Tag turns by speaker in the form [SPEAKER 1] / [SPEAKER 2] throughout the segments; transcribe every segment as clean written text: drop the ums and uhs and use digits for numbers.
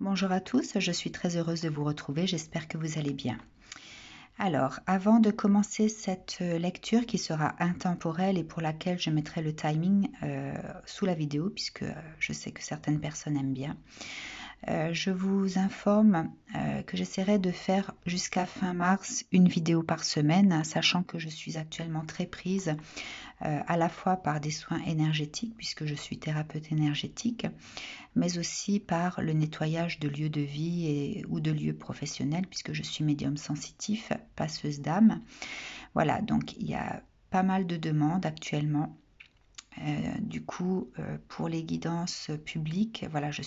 [SPEAKER 1] Bonjour à tous, je suis très heureuse de vous retrouver, j'espère que vous allez bien. Alors, avant de commencer cette lecture qui sera intemporelle et pour laquelle je mettrai le timing sous la vidéo, puisque je sais que certaines personnes aiment bien, je vous informe que j'essaierai de faire jusqu'à fin mars une vidéo par semaine, sachant que je suis actuellement très prise à la fois par des soins énergétiques, puisque je suis thérapeute énergétique, mais aussi par le nettoyage de lieux de vie ou de lieux professionnels, puisque je suis médium sensitif, passeuse d'âme. Voilà, donc il y a pas mal de demandes actuellement. Du coup, pour les guidances publiques, voilà, je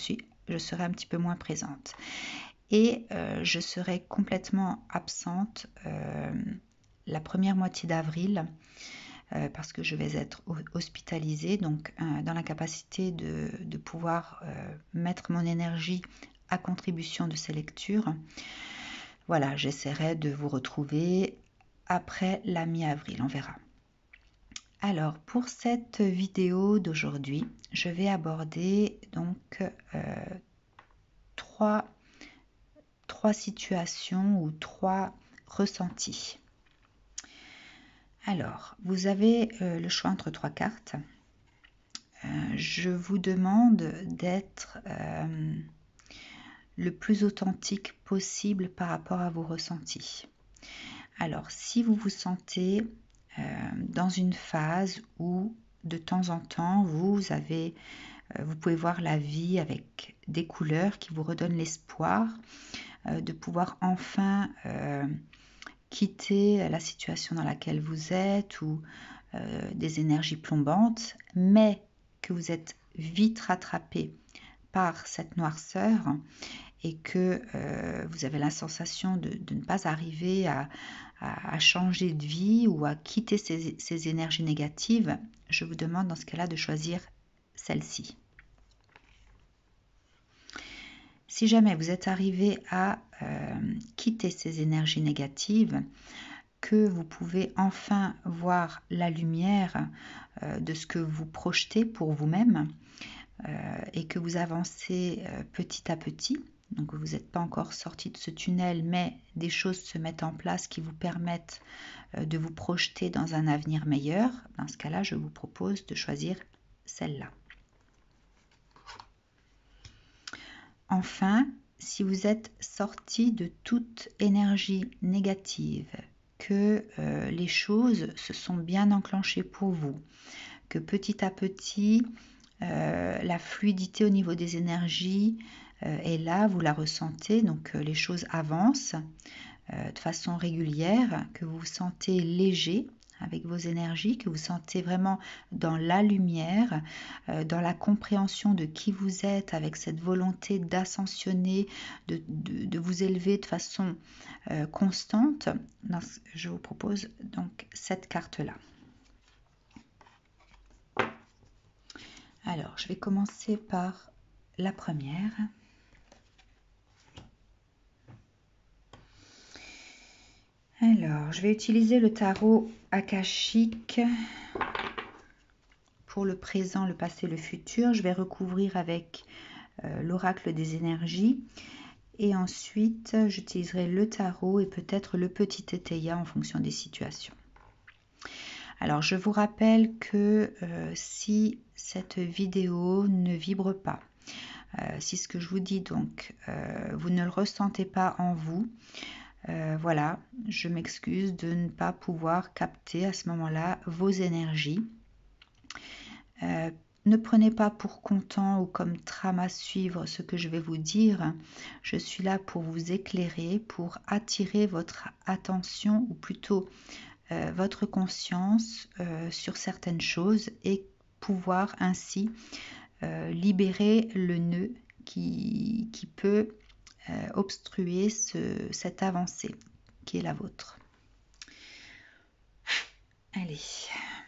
[SPEAKER 1] serai un petit peu moins présente. Et je serai complètement absente la première moitié d'avril, parce que je vais être hospitalisée, donc dans la capacité de pouvoir mettre mon énergie à contribution de ces lectures. Voilà, j'essaierai de vous retrouver après la mi-avril, on verra. Alors, pour cette vidéo d'aujourd'hui, je vais aborder donc trois situations ou trois ressentis. Alors, vous avez le choix entre trois cartes. Je vous demande d'être le plus authentique possible par rapport à vos ressentis. Alors, si vous vous sentez dans une phase où de temps en temps vous pouvez voir la vie avec des couleurs qui vous redonnent l'espoir de pouvoir enfin quitter la situation dans laquelle vous êtes ou des énergies plombantes, mais que vous êtes vite rattrapé par cette noirceur et que vous avez la sensation de ne pas arriver à changer de vie ou à quitter ces énergies négatives, je vous demande dans ce cas-là de choisir celle-ci. Si jamais vous êtes arrivé à quitter ces énergies négatives, que vous pouvez enfin voir la lumière de ce que vous projetez pour vous-même et que vous avancez petit à petit. Donc vous n'êtes pas encore sorti de ce tunnel, mais des choses se mettent en place qui vous permettent de vous projeter dans un avenir meilleur. Dans ce cas-là, je vous propose de choisir celle-là. Enfin, si vous êtes sorti de toute énergie négative, que les choses se sont bien enclenchées pour vous, que petit à petit, la fluidité au niveau des énergies est là, vous la ressentez, donc les choses avancent de façon régulière, que vous vous sentez léger avec vos énergies, que vous sentez vraiment dans la lumière, dans la compréhension de qui vous êtes, avec cette volonté d'ascensionner, de vous élever de façon constante. Je vous propose donc cette carte-là. Alors, je vais commencer par la première. Alors, je vais utiliser le tarot akashique pour le présent, le passé, le futur. Je vais recouvrir avec l'oracle des énergies. Et ensuite, j'utiliserai le tarot et peut-être le petit étaya en fonction des situations. Alors, je vous rappelle que si cette vidéo ne vibre pas, si ce que je vous dis, donc, vous ne le ressentez pas en vous, voilà, je m'excuse de ne pas pouvoir capter à ce moment-là vos énergies. Ne prenez pas pour content ou comme trame à suivre ce que je vais vous dire. Je suis là pour vous éclairer, pour attirer votre attention ou plutôt votre conscience sur certaines choses et pouvoir ainsi libérer le nœud qui peut obstruer cette avancée qui est la vôtre. Allez,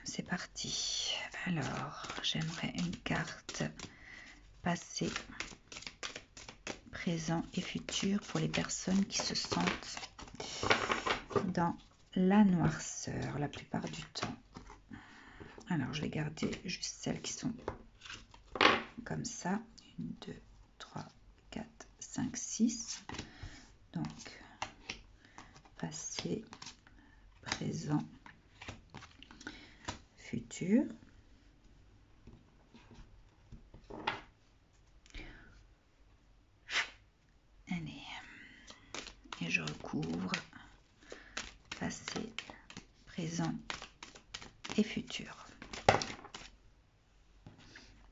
[SPEAKER 1] c'est parti. Alors, j'aimerais une carte passé, présent et futur pour les personnes qui se sentent dans la noirceur la plupart du temps. Alors, je vais garder juste celles qui sont comme ça. 1, 2, 3, 4, 5, 6. Donc, passé, présent, futur. Allez. Et je recouvre passé, présent et futur.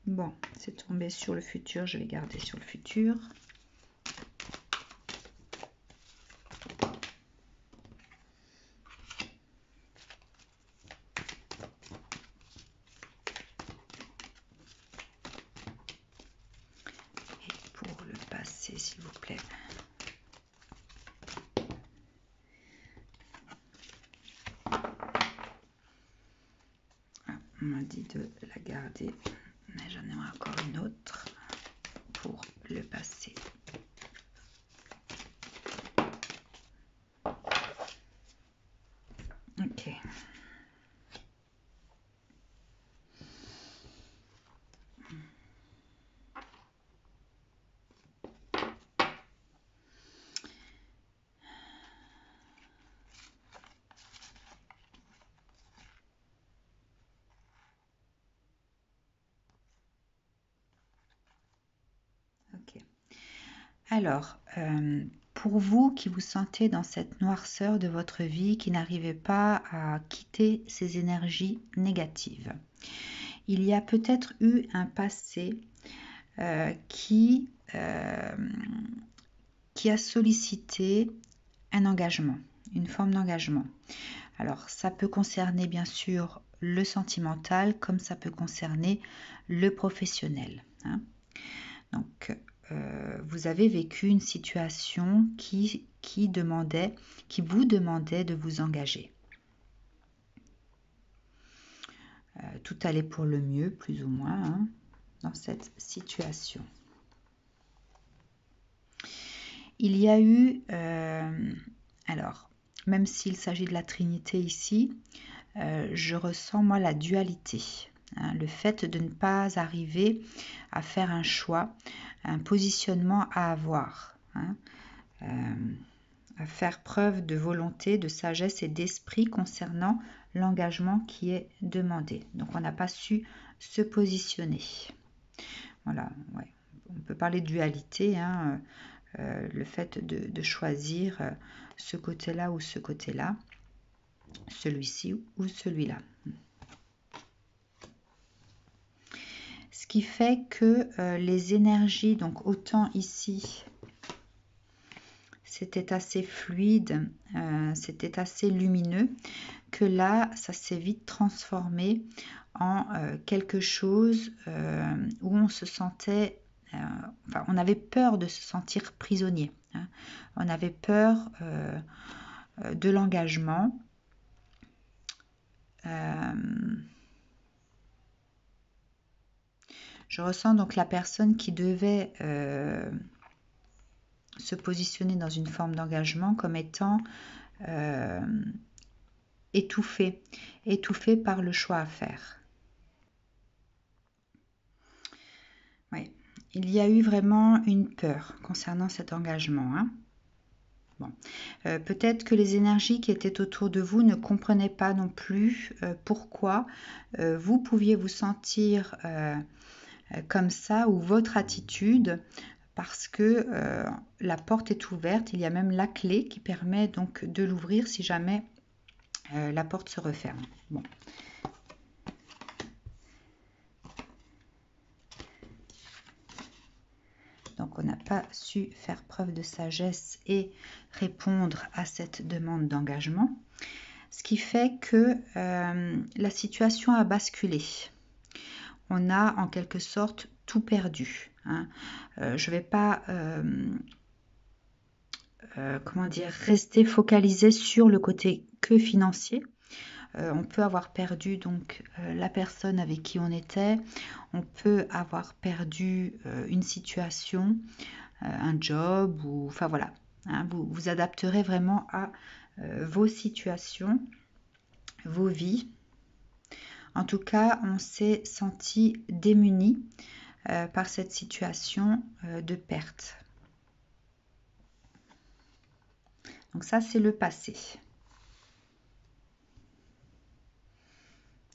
[SPEAKER 1] Bon, c'est tombé sur le futur, je vais garder sur le futur. Et pour le passé, s'il vous plaît. Ah, on m'a dit de la garder, mais j'en ai encore une autre pour le passé. Ok. Ok. Alors, pour vous qui vous sentez dans cette noirceur de votre vie, qui n'arrivez pas à quitter ces énergies négatives, il y a peut-être eu un passé qui a sollicité un engagement, une forme d'engagement. Alors, ça peut concerner bien sûr le sentimental, comme ça peut concerner le professionnel. Hein. Donc, vous avez vécu une situation qui vous demandait de vous engager. Tout allait pour le mieux, plus ou moins, hein, dans cette situation. Il y a eu, alors, même s'il s'agit de la Trinité ici, je ressens moi la dualité. Hein, le fait de ne pas arriver à faire un choix, un positionnement à avoir, hein, à faire preuve de volonté, de sagesse et d'esprit concernant l'engagement qui est demandé. Donc on n'a pas su se positionner. Voilà, ouais. On peut parler de dualité, hein, le fait de choisir ce côté-là ou ce côté-là, celui-ci ou celui-là. Ce qui fait que les énergies, donc autant ici, c'était assez fluide, c'était assez lumineux, que là, ça s'est vite transformé en quelque chose où on se sentait, enfin, on avait peur de se sentir prisonnier. Hein. On avait peur de l'engagement. Je ressens donc la personne qui devait se positionner dans une forme d'engagement comme étant étouffée par le choix à faire. Oui, il y a eu vraiment une peur concernant cet engagement. Hein. Bon. Peut-être que les énergies qui étaient autour de vous ne comprenaient pas non plus pourquoi vous pouviez vous sentir comme ça, ou votre attitude, parce que la porte est ouverte, il y a même la clé qui permet donc de l'ouvrir si jamais la porte se referme. Bon. Donc on n'a pas su faire preuve de sagesse et répondre à cette demande d'engagement, ce qui fait que la situation a basculé. On a en quelque sorte tout perdu. Hein. Je ne vais pas comment dire, rester focalisé sur le côté que financier. On peut avoir perdu donc la personne avec qui on était, on peut avoir perdu une situation, un job, ou enfin voilà. Hein, vous adapterez vraiment à vos situations, vos vies. En tout cas, on s'est senti démuni par cette situation de perte. Donc ça, c'est le passé.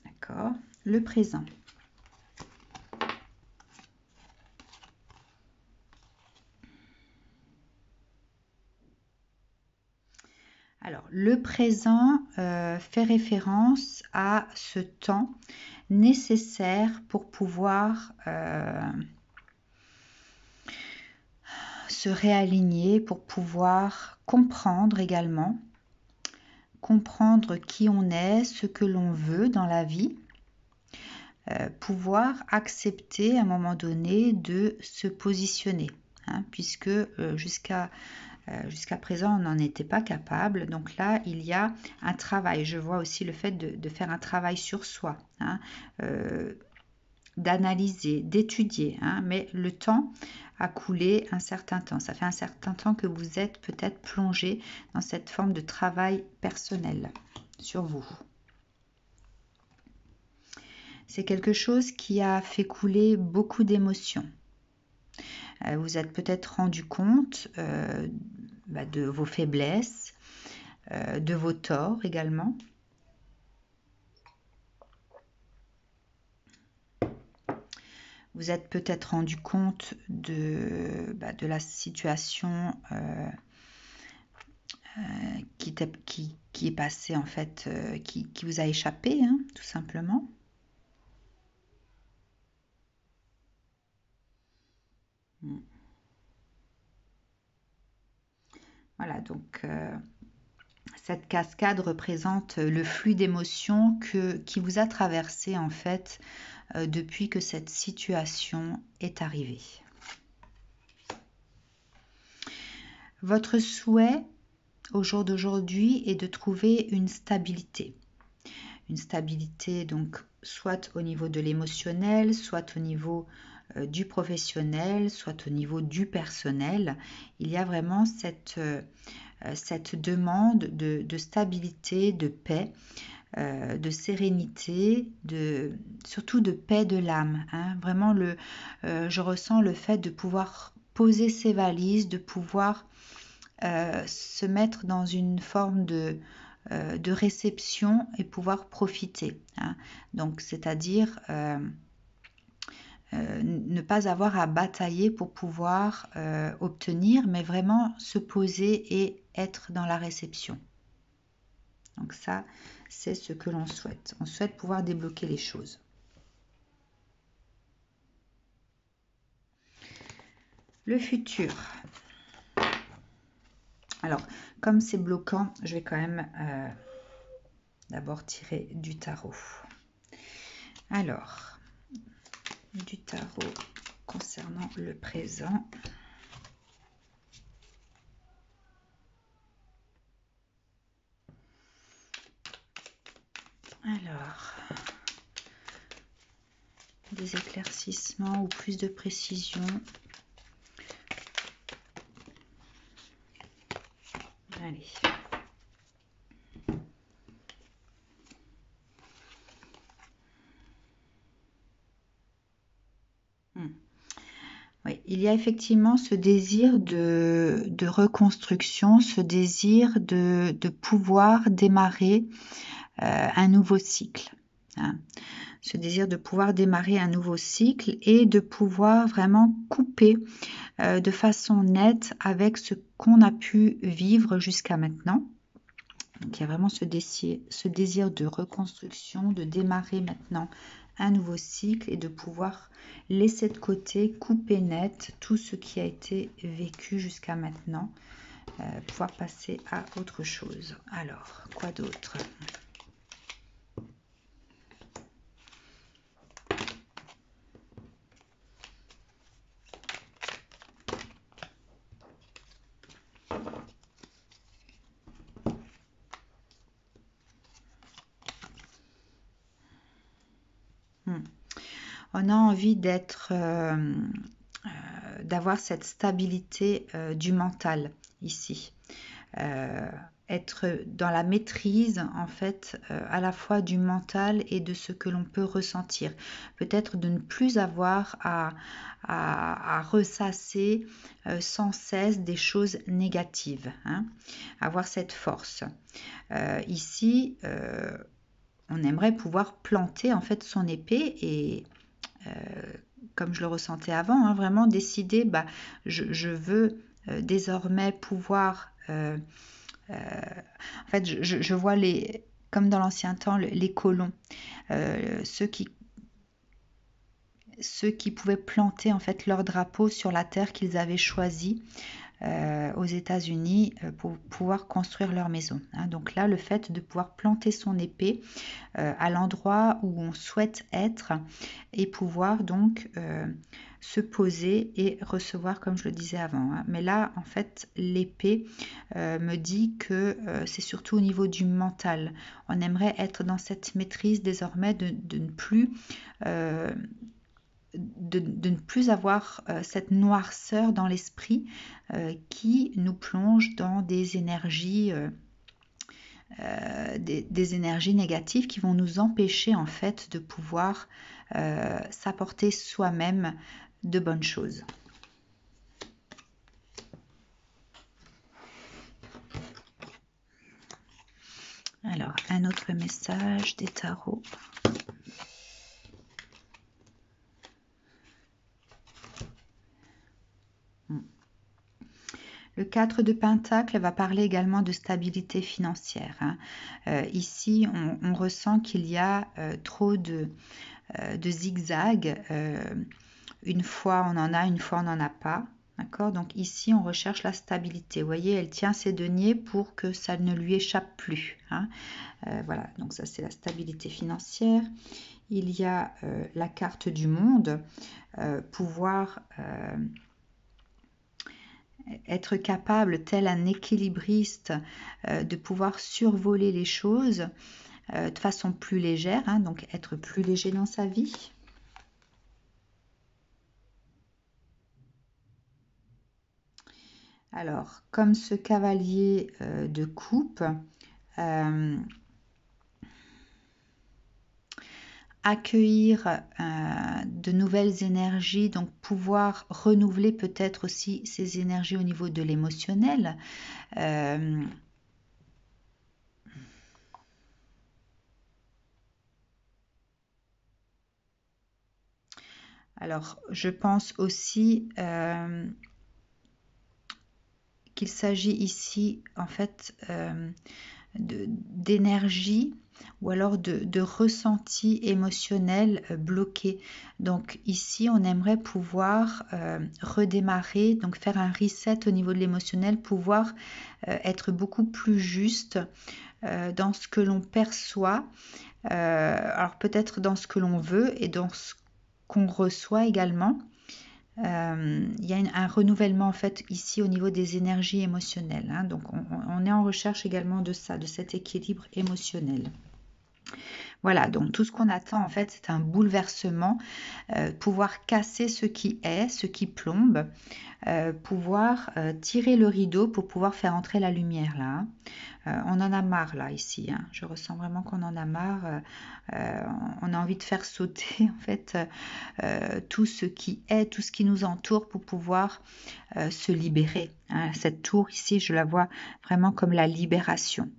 [SPEAKER 1] D'accord. Le présent. Alors, le présent fait référence à ce temps nécessaire pour pouvoir se réaligner, pour pouvoir comprendre également, comprendre qui on est, ce que l'on veut dans la vie, pouvoir accepter à un moment donné de se positionner, hein, puisque jusqu'à présent, on n'en était pas capable. Donc là, il y a un travail. Je vois aussi le fait de faire un travail sur soi, hein, d'analyser, d'étudier. Hein, mais le temps a coulé un certain temps. Ça fait un certain temps que vous êtes peut-être plongé dans cette forme de travail personnel sur vous. C'est quelque chose qui a fait couler beaucoup d'émotions. Vous êtes peut-être rendu compte de vos faiblesses, de vos torts également. Vous êtes peut-être rendu compte de la situation qui est passée en fait, qui vous a échappé, hein, tout simplement. Voilà, donc cette cascade représente le flux d'émotions qui vous a traversé en fait depuis que cette situation est arrivée. Votre souhait au jour d'aujourd'hui est de trouver une stabilité. Une stabilité donc soit au niveau de l'émotionnel, soit au niveau du professionnel, soit au niveau du personnel. Il y a vraiment cette demande de stabilité, de paix, de sérénité, surtout de paix de l'âme. Hein. Vraiment, je ressens le fait de pouvoir poser ses valises, de pouvoir se mettre dans une forme de réception et pouvoir profiter. Hein. Donc, c'est-à-dire ne pas avoir à batailler pour pouvoir obtenir, mais vraiment se poser et être dans la réception. Donc ça, c'est ce que l'on souhaite. On souhaite pouvoir débloquer les choses. Le futur. Alors, comme c'est bloquant, je vais quand même d'abord tirer du tarot. Alors, du tarot concernant le présent. Alors, des éclaircissements ou plus de précision. Allez. Oui, il y a effectivement ce désir de reconstruction, ce désir de pouvoir démarrer un nouveau cycle. Hein. Ce désir de pouvoir démarrer un nouveau cycle et de pouvoir vraiment couper de façon nette avec ce qu'on a pu vivre jusqu'à maintenant. Donc, il y a vraiment ce désir de reconstruction, de démarrer maintenant un nouveau cycle et de pouvoir laisser de côté, couper net tout ce qui a été vécu jusqu'à maintenant, pouvoir passer à autre chose. Alors, quoi d'autre ? On a envie d'avoir cette stabilité du mental ici. être dans la maîtrise en fait à la fois du mental et de ce que l'on peut ressentir. Peut-être de ne plus avoir à ressasser sans cesse des choses négatives, hein. Avoir cette force. Ici, on aimerait pouvoir planter en fait son épée et comme je le ressentais avant, hein, vraiment décider, je veux désormais pouvoir en fait, je vois comme dans l'ancien temps, les colons, ceux qui pouvaient planter en fait leur drapeau sur la terre qu'ils avaient choisie aux États-Unis pour pouvoir construire leur maison, hein. Donc là, le fait de pouvoir planter son épée à l'endroit où on souhaite être et pouvoir donc se poser et recevoir comme je le disais avant, hein. Mais là, en fait, l'épée me dit que c'est surtout au niveau du mental. On aimerait être dans cette maîtrise désormais de ne plus de ne plus avoir cette noirceur dans l'esprit qui nous plonge dans des énergies des énergies négatives qui vont nous empêcher en fait de pouvoir s'apporter soi-même de bonnes choses. Alors, un autre message des tarots. Le 4 de Pentacle va parler également de stabilité financière, hein. Ici, on ressent qu'il y a trop de zigzags. Une fois on en a, une fois on n'en a pas. D'accord? Donc ici, on recherche la stabilité. Vous voyez, elle tient ses deniers pour que ça ne lui échappe plus, hein. Voilà, donc ça c'est la stabilité financière. Il y a la carte du monde, pouvoir être capable, tel un équilibriste, de pouvoir survoler les choses de façon plus légère, hein, donc être plus léger dans sa vie. Alors, comme ce cavalier de coupe, accueillir de nouvelles énergies, donc pouvoir renouveler peut-être aussi ces énergies au niveau de l'émotionnel. Alors, je pense aussi qu'il s'agit ici en fait d'énergie ou alors de ressenti émotionnel bloqué. Donc ici, on aimerait pouvoir redémarrer, donc faire un reset au niveau de l'émotionnel, pouvoir être beaucoup plus juste dans ce que l'on perçoit, alors peut-être dans ce que l'on veut et dans ce qu'on reçoit également. Il y a un renouvellement en fait ici au niveau des énergies émotionnelles, hein. Donc on est en recherche également de ça, de cet équilibre émotionnel. Voilà, donc tout ce qu'on attend en fait, c'est un bouleversement, pouvoir casser ce qui est, ce qui plombe, pouvoir tirer le rideau pour pouvoir faire entrer la lumière là, hein. On en a marre là ici, hein. Je ressens vraiment qu'on en a marre. On a envie de faire sauter en fait tout ce qui est, tout ce qui nous entoure pour pouvoir se libérer, hein. Cette tour ici, je la vois vraiment comme la libération.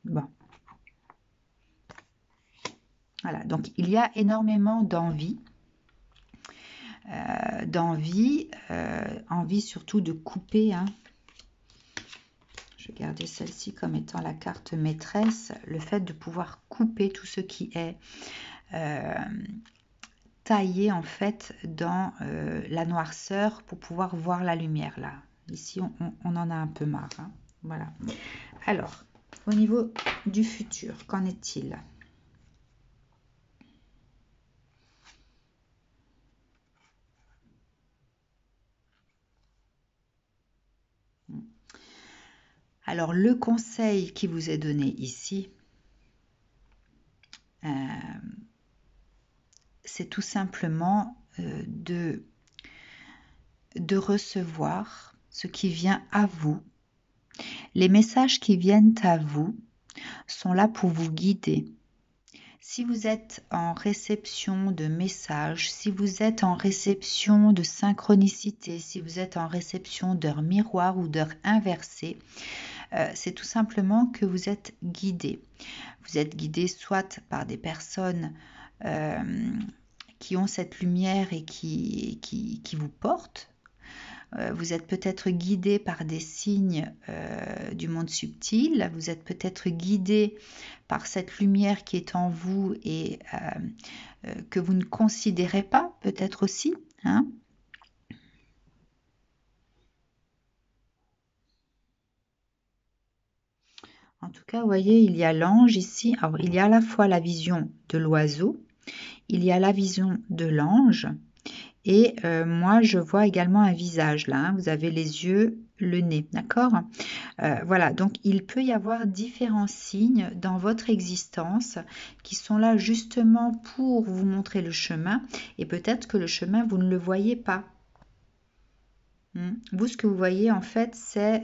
[SPEAKER 1] Bon. Voilà, donc il y a énormément d'envie. Envie surtout de couper, hein. Je vais garder celle-ci comme étant la carte maîtresse, le fait de pouvoir couper tout ce qui est taillé en fait dans la noirceur pour pouvoir voir la lumière là. Ici on en a un peu marre, hein. Voilà. Alors, au niveau du futur, qu'en est-il ? Alors, le conseil qui vous est donné ici, c'est tout simplement de recevoir ce qui vient à vous Les messages qui viennent à vous sont là pour vous guider. Si vous êtes en réception de messages, si vous êtes en réception de synchronicité, si vous êtes en réception d'heures miroirs ou d'heures inversées, c'est tout simplement que vous êtes guidé. Vous êtes guidé soit par des personnes qui ont cette lumière et qui vous portent. Vous êtes peut-être guidé par des signes du monde subtil. Vous êtes peut-être guidé par cette lumière qui est en vous et que vous ne considérez pas, peut-être aussi. Hein. En tout cas, vous voyez, il y a l'ange ici. Alors, il y a à la fois la vision de l'oiseau, il y a la vision de l'ange. Et moi, je vois également un visage là. Hein. Vous avez les yeux, le nez, d'accord? Voilà, donc il peut y avoir différents signes dans votre existence qui sont là justement pour vous montrer le chemin. Et peut-être que le chemin, vous ne le voyez pas. Vous, ce que vous voyez, en fait, c'est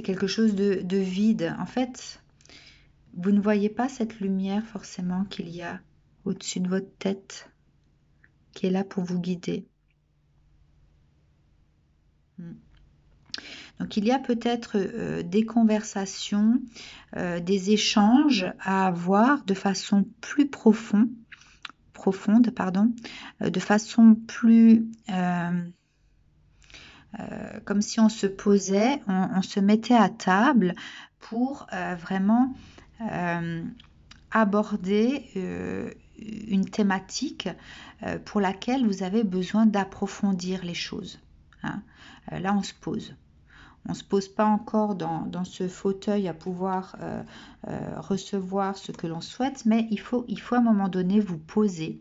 [SPEAKER 1] quelque chose de vide. En fait, vous ne voyez pas cette lumière forcément qu'il y a au-dessus de votre tête, qui est là pour vous guider. Donc il y a peut-être des conversations, des échanges à avoir de façon plus profonde, de façon plus comme si on se posait, on se mettait à table pour vraiment aborder une thématique pour laquelle vous avez besoin d'approfondir les choses. Hein. Là, on se pose. On ne se pose pas encore dans ce fauteuil à pouvoir recevoir ce que l'on souhaite, mais il faut à un moment donné vous poser,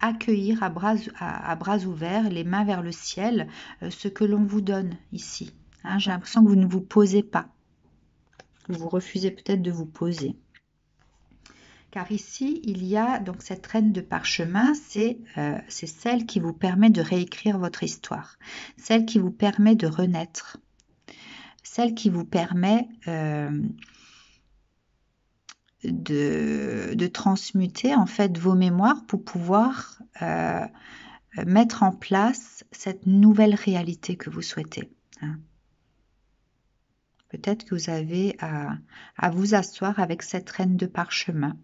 [SPEAKER 1] accueillir à bras ouverts, les mains vers le ciel, ce que l'on vous donne ici. Hein, j'ai l'impression que vous ne vous posez pas. Vous refusez peut-être de vous poser. Car ici, il y a donc cette reine de parchemin, c'est celle qui vous permet de réécrire votre histoire, celle qui vous permet de renaître, celle qui vous permet de transmuter en fait vos mémoires pour pouvoir mettre en place cette nouvelle réalité que vous souhaitez. Hein. Peut-être que vous avez à vous asseoir avec cette reine de parchemin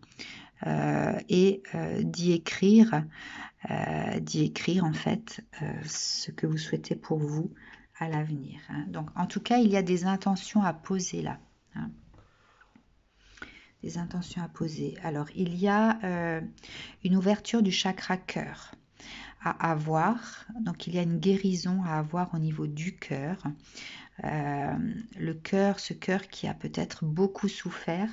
[SPEAKER 1] et d'y écrire en fait ce que vous souhaitez pour vous à l'avenir. Hein. Donc, en tout cas, il y a des intentions à poser là. Hein. Des intentions à poser. Alors, il y a une ouverture du chakra cœur à avoir. Donc, il y a une guérison à avoir au niveau du cœur. Le cœur, ce cœur qui a peut-être beaucoup souffert.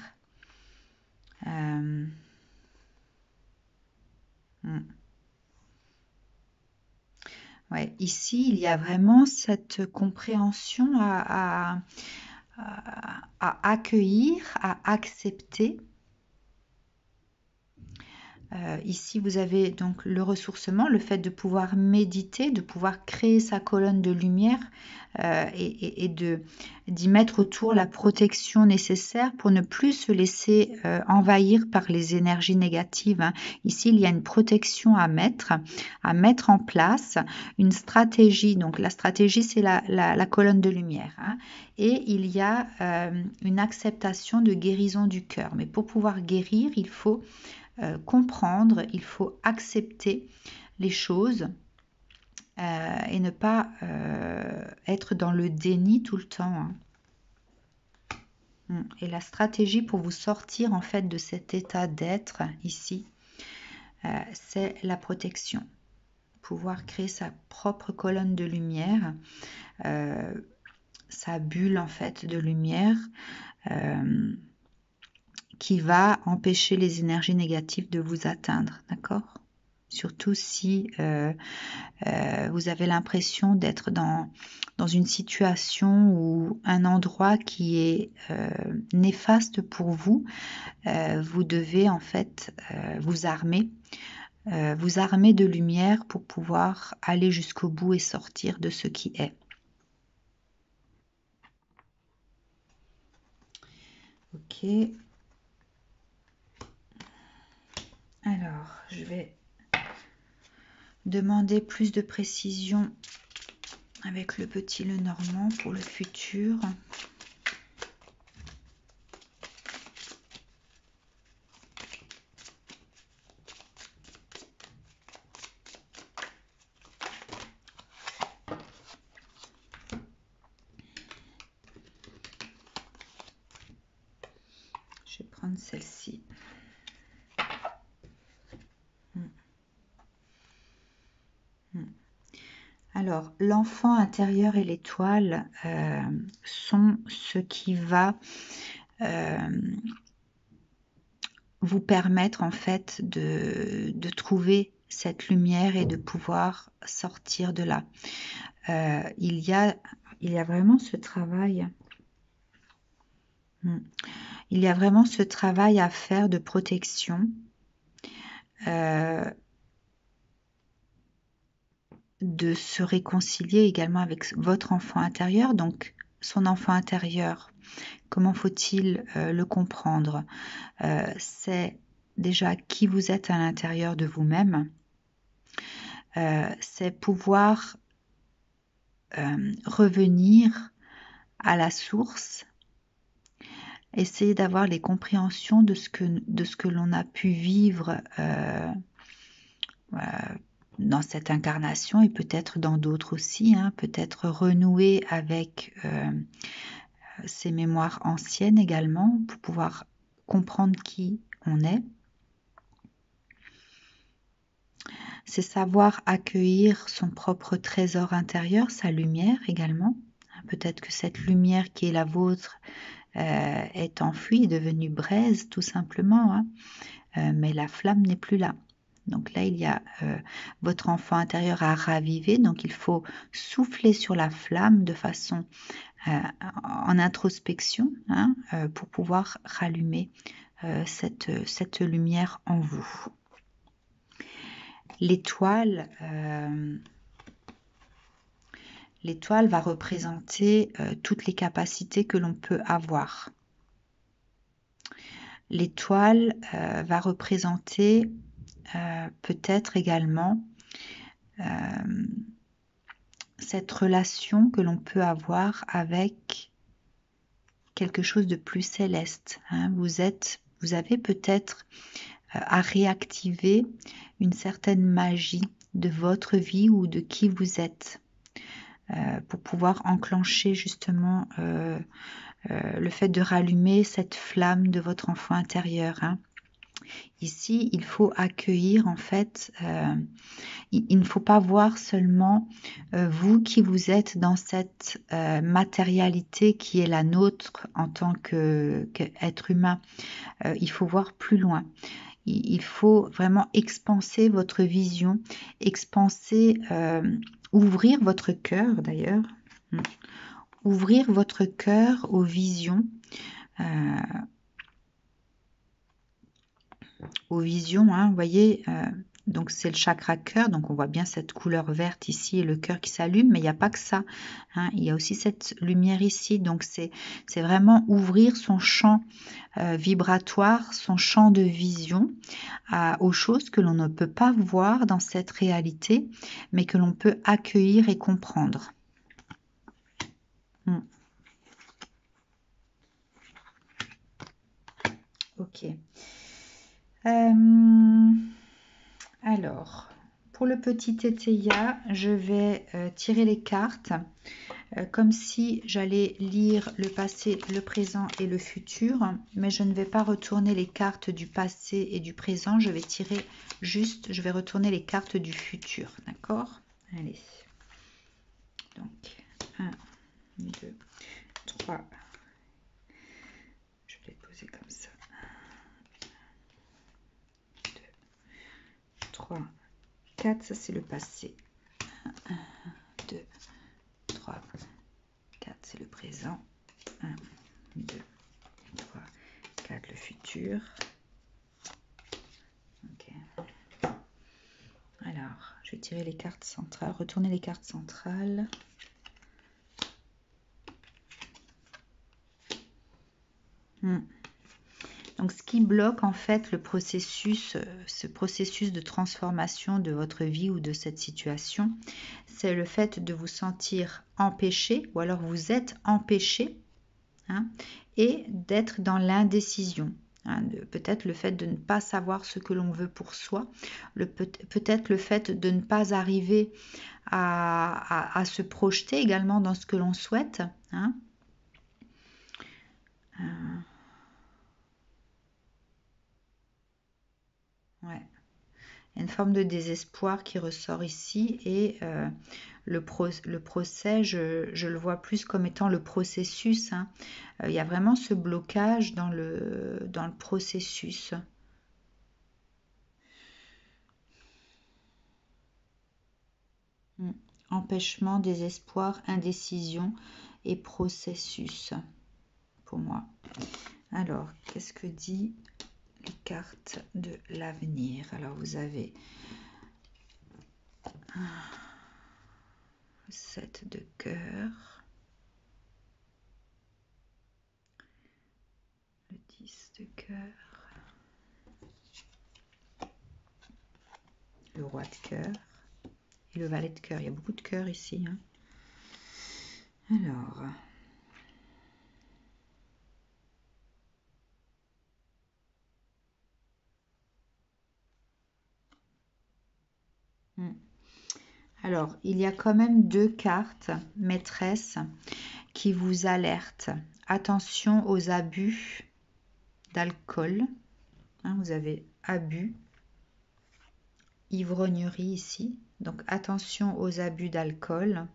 [SPEAKER 1] Ouais, ici, il y a vraiment cette compréhension à accueillir, à accepter. Ici, vous avez donc le ressourcement, le fait de pouvoir méditer, de pouvoir créer sa colonne de lumière et d'y mettre autour la protection nécessaire pour ne plus se laisser envahir par les énergies négatives. Hein. Ici, il y a une protection à mettre en place, une stratégie. Donc, la stratégie, c'est la colonne de lumière. Hein. Et il y a une acceptation de guérison du cœur. Mais pour pouvoir guérir, il faut comprendre, il faut accepter les choses et ne pas être dans le déni tout le temps. Hein. Et la stratégie pour vous sortir en fait de cet état d'être ici, c'est la protection. Pouvoir créer sa propre colonne de lumière, sa bulle en fait de lumière qui va empêcher les énergies négatives de vous atteindre, d'accord? Surtout si vous avez l'impression d'être dans une situation ou un endroit qui est néfaste pour vous, vous devez en fait vous armer vous armer de lumière pour pouvoir aller jusqu'au bout et sortir de ce qui est. Ok. Alors, je vais demander plus de précision avec le petit Lenormand pour le futur. Je vais prendre celle-ci. Alors, l'enfant intérieur et l'étoile sont ce qui va vous permettre en fait de trouver cette lumière et de pouvoir sortir de là. Il y a vraiment ce travail. Il y a vraiment ce travail à faire de protection. De se réconcilier également avec votre enfant intérieur. Donc, son enfant intérieur, comment faut-il le comprendre? C'est déjà qui vous êtes à l'intérieur de vous-même. C'est pouvoir revenir à la source, essayer d'avoir les compréhensions de ce que l'on a pu vivre dans cette incarnation et peut-être dans d'autres aussi, hein, peut-être renouer avec ces mémoires anciennes également pour pouvoir comprendre qui on est. C'est savoir accueillir son propre trésor intérieur, sa lumière également. Peut-être que cette lumière qui est la vôtre est enfuie, est devenue braise tout simplement, hein, mais la flamme n'est plus là. Donc là, il y a votre enfant intérieur à raviver, donc il faut souffler sur la flamme de façon en introspection, hein, pour pouvoir rallumer cette lumière en vous. L'étoile va représenter toutes les capacités que l'on peut avoir. L'étoile va représenter peut-être également cette relation que l'on peut avoir avec quelque chose de plus céleste, hein. Vous avez peut-être à réactiver une certaine magie de votre vie ou de qui vous êtes pour pouvoir enclencher justement le fait de rallumer cette flamme de votre enfant intérieur, hein. Ici, il faut accueillir en fait, il ne faut pas voir seulement vous qui vous êtes dans cette matérialité qui est la nôtre en tant qu'être humain. Il faut voir plus loin. Il faut vraiment expanser votre vision, ouvrir votre cœur d'ailleurs, ouvrir votre cœur aux visions, hein, vous voyez, donc c'est le chakra cœur, donc on voit bien cette couleur verte ici et le cœur qui s'allume, mais il n'y a pas que ça, hein, il y a aussi cette lumière ici, donc c'est vraiment ouvrir son champ vibratoire, son champ de vision aux choses que l'on ne peut pas voir dans cette réalité, mais que l'on peut accueillir et comprendre. Ok. Alors, pour le petit Tétéia, je vais tirer les cartes comme si j'allais lire le passé, le présent et le futur, mais je ne vais pas retourner les cartes du passé et du présent, je vais tirer juste, je vais retourner les cartes du futur, d'accord? Allez, donc 1, 2, 3, je vais les poser comme ça, 2, 3, 4, ça c'est le passé, 1, 2, 3, 4, c'est le présent, 1, 2, 3, 4, le futur. Ok. je vais tirer les cartes centrales, retourner les cartes centrales. Donc, ce qui bloque en fait le processus, ce processus de transformation de votre vie ou de cette situation, c'est le fait de vous sentir empêché, ou alors vous êtes empêché, hein, et d'être dans l'indécision. Hein, peut-être le fait de ne pas savoir ce que l'on veut pour soi, peut-être le fait de ne pas arriver à se projeter également dans ce que l'on souhaite. Hein. Ouais. Il y a une forme de désespoir qui ressort ici et le procès, je le vois plus comme étant le processus. Hein. Il y a vraiment ce blocage dans le processus. Empêchement, désespoir, indécision et processus pour moi. Alors, qu'est-ce que dit les cartes de l'avenir? Alors, vous avez 7 de cœur, le 10 de cœur, le roi de cœur et le valet de cœur. Il y a beaucoup de cœur ici. Hein. Alors, alors, il y a quand même 2 cartes maîtresses qui vous alertent. Attention aux abus d'alcool. Hein, vous avez abus, ivrognerie ici. Donc, attention aux abus d'alcool.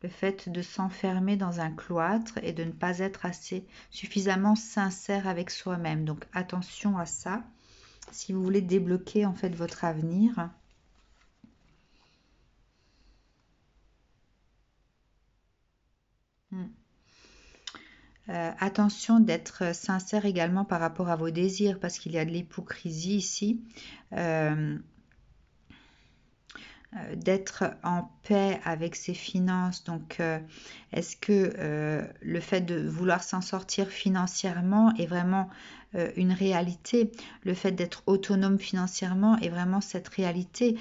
[SPEAKER 1] Le fait de s'enfermer dans un cloître et de ne pas être suffisamment sincère avec soi-même. Donc attention à ça. Si vous voulez débloquer en fait votre avenir. Attention d'être sincère également par rapport à vos désirs parce qu'il y a de l'hypocrisie ici. D'être en paix avec ses finances. Donc, est-ce que le fait de vouloir s'en sortir financièrement est vraiment une réalité? Le fait d'être autonome financièrement est vraiment cette réalité?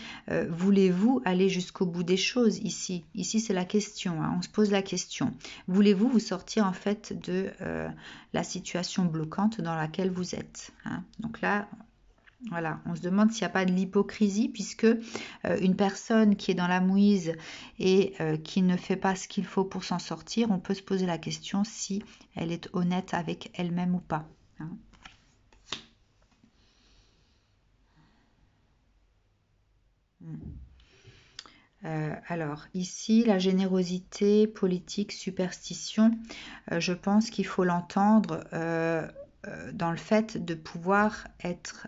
[SPEAKER 1] Voulez-vous aller jusqu'au bout des choses ici? Ici, c'est la question. Hein, on se pose la question. Voulez-vous vous sortir en fait de la situation bloquante dans laquelle vous êtes? Hein? Donc là, voilà, on se demande s'il n'y a pas de l'hypocrisie puisque une personne qui est dans la mouise et qui ne fait pas ce qu'il faut pour s'en sortir, on peut se poser la question si elle est honnête avec elle-même ou pas. Hein. Alors ici, la générosité, politique, superstition, je pense qu'il faut l'entendre dans le fait de pouvoir être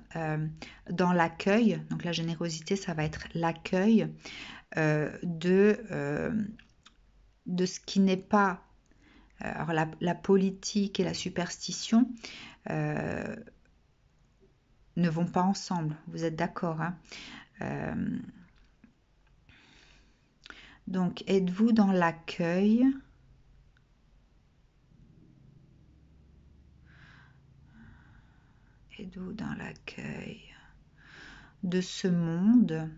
[SPEAKER 1] dans l'accueil. Donc la générosité, ça va être l'accueil de ce qui n'est pas... alors la politique et la superstition ne vont pas ensemble. Vous êtes d'accord, hein? Donc, êtes-vous dans l'accueil? Êtes-vous dans l'accueil de ce monde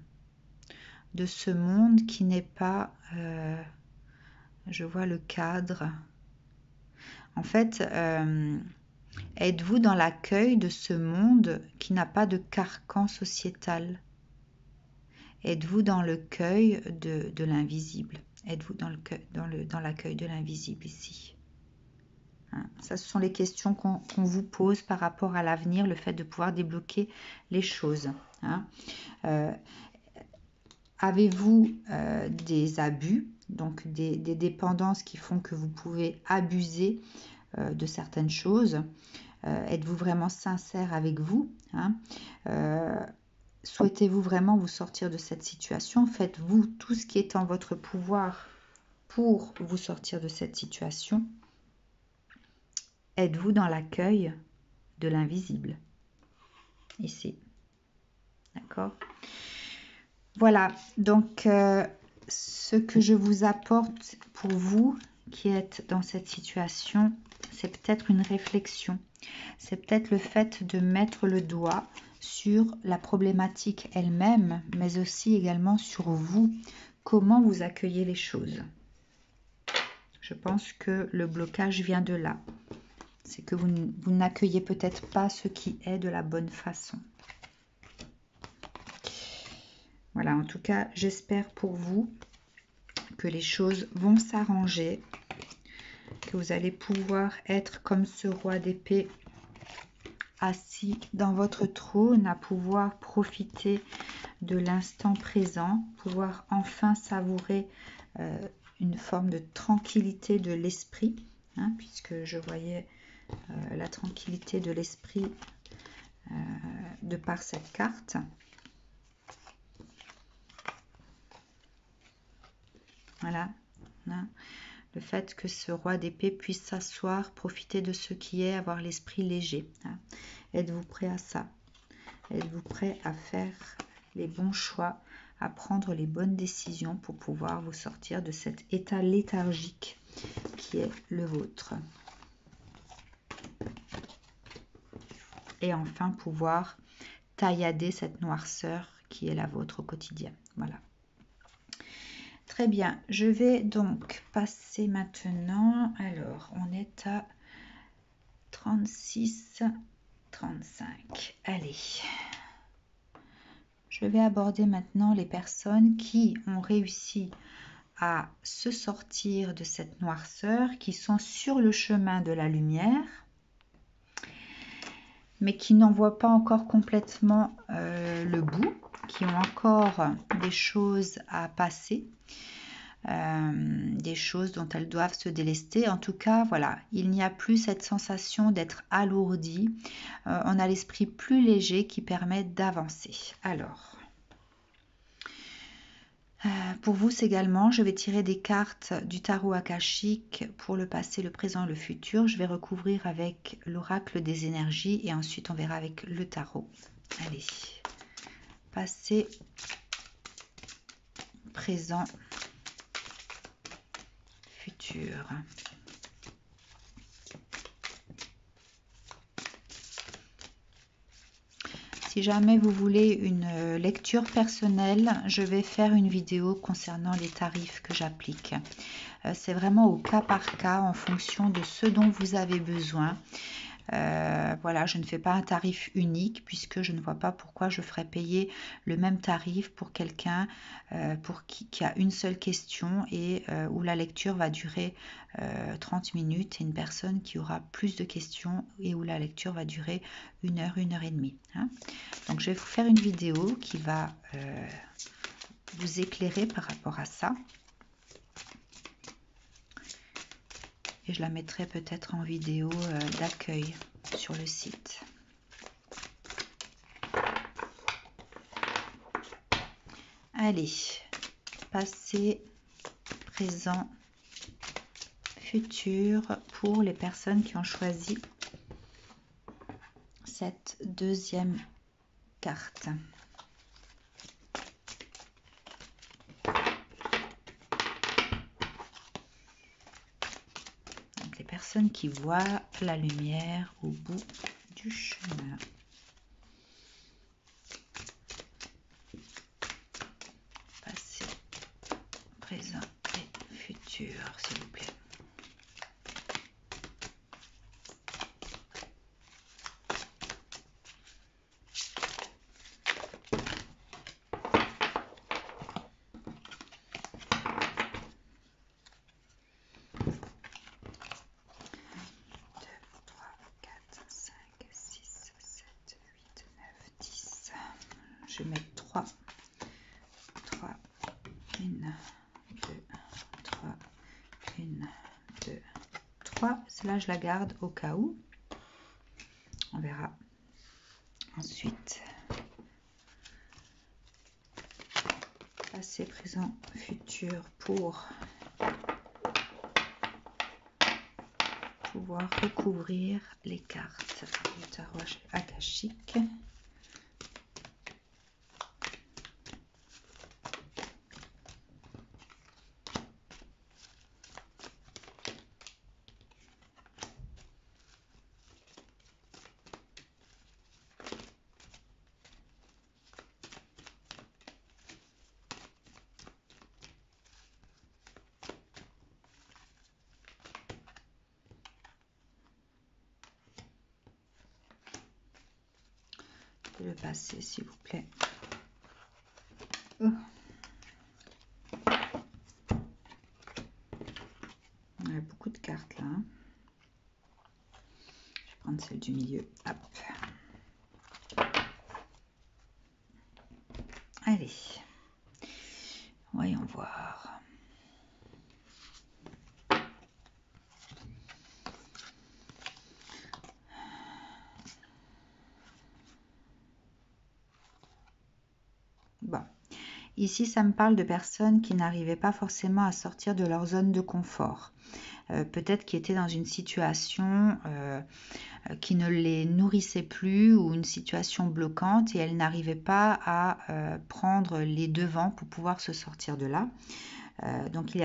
[SPEAKER 1] qui n'est pas... je vois le cadre. En fait, êtes-vous dans l'accueil de ce monde qui n'a pas de carcan sociétal? Êtes-vous dans l'accueil de l'invisible? Êtes-vous dans l'accueil de l'invisible ici? Hein, ça, ce sont les questions qu'on vous pose par rapport à l'avenir, le fait de pouvoir débloquer les choses. Hein. Avez-vous des abus, donc des dépendances qui font que vous pouvez abuser de certaines choses? Êtes-vous vraiment sincère avec vous? Hein? Souhaitez-vous vraiment vous sortir de cette situation? Faites-vous tout ce qui est en votre pouvoir pour vous sortir de cette situation? êtes-vous dans l'accueil de l'invisible? Ici. D'accord? Voilà, donc ce que je vous apporte pour vous qui êtes dans cette situation, c'est peut-être une réflexion. C'est peut-être le fait de mettre le doigt sur la problématique elle-même, mais aussi également sur vous, comment vous accueillez les choses. Je pense que le blocage vient de là. C'est que vous n'accueillez peut-être pas ce qui est de la bonne façon. Voilà, en tout cas, j'espère pour vous que les choses vont s'arranger, que vous allez pouvoir être comme ce roi d'épée assis dans votre trône, à pouvoir profiter de l'instant présent, pouvoir enfin savourer une forme de tranquillité de l'esprit, hein, puisque je voyais la tranquillité de l'esprit de par cette carte. Voilà, hein. Le fait que ce roi d'épée puisse s'asseoir, profiter de ce qui est, avoir l'esprit léger. Hein. Êtes-vous prêt à ça? Êtes-vous prêt à faire les bons choix, à prendre les bonnes décisions pour pouvoir vous sortir de cet état léthargique qui est le vôtre? Et enfin pouvoir taillader cette noirceur qui est la vôtre au quotidien. Voilà. Très bien, je vais donc passer maintenant. Alors, on est à 36, 35. Allez. Je vais aborder maintenant les personnes qui ont réussi à se sortir de cette noirceur, qui sont sur le chemin de la lumière, mais qui n'en voient pas encore complètement le bout, qui ont encore des choses à passer, des choses dont elles doivent se délester. En tout cas, voilà, il n'y a plus cette sensation d'être alourdi. On a l'esprit plus léger qui permet d'avancer. Alors, pour vous également, je vais tirer des cartes du tarot akashique pour le passé, le présent, le futur. Je vais recouvrir avec l'oracle des énergies et ensuite on verra avec le tarot. Allez, passé, présent, futur. Si jamais vous voulez une lecture personnelle, je vais faire une vidéo concernant les tarifs que j'applique. C'est vraiment au cas par cas en fonction de ce dont vous avez besoin. Voilà, je ne fais pas un tarif unique puisque je ne vois pas pourquoi je ferais payer le même tarif pour quelqu'un pour qui a une seule question et où la lecture va durer 30 minutes et une personne qui aura plus de questions et où la lecture va durer 1 heure, 1 heure et demie. Hein. Donc je vais vous faire une vidéo qui va vous éclairer par rapport à ça. Et je la mettrai peut-être en vidéo d'accueil sur le site. Allez, passé, présent, futur pour les personnes qui ont choisi cette deuxième carte. Les personnes qui voient la lumière au bout du chemin. Passé, présent et futur, s'il vous plaît. Je vais mettre 3, 1, 2, 3, 1, 2, 3. Cela, je la garde au cas où. On verra ensuite. Passé, présent, futur pour pouvoir recouvrir les cartes du tarot akashique. Le passé, s'il vous plaît. Oh. On a beaucoup de cartes là. Hein. Je vais prendre celle du milieu. Hop. Allez. Voyons voir. Bon. Ici, ça me parle de personnes qui n'arrivaient pas forcément à sortir de leur zone de confort. Peut-être qui étaient dans une situation qui ne les nourrissait plus ou une situation bloquante et elles n'arrivaient pas à prendre les devants pour pouvoir se sortir de là. Donc, il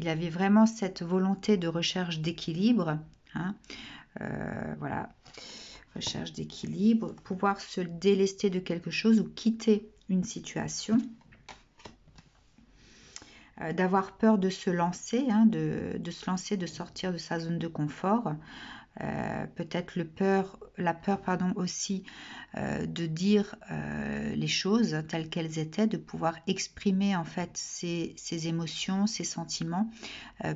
[SPEAKER 1] avait vraiment cette volonté de recherche d'équilibre. Hein, voilà, recherche d'équilibre, pouvoir se délester de quelque chose ou quitter une situation. D'avoir peur de se lancer, hein, de se lancer, de sortir de sa zone de confort. Peut-être la peur aussi de dire les choses telles qu'elles étaient, de pouvoir exprimer en fait ses émotions, ses sentiments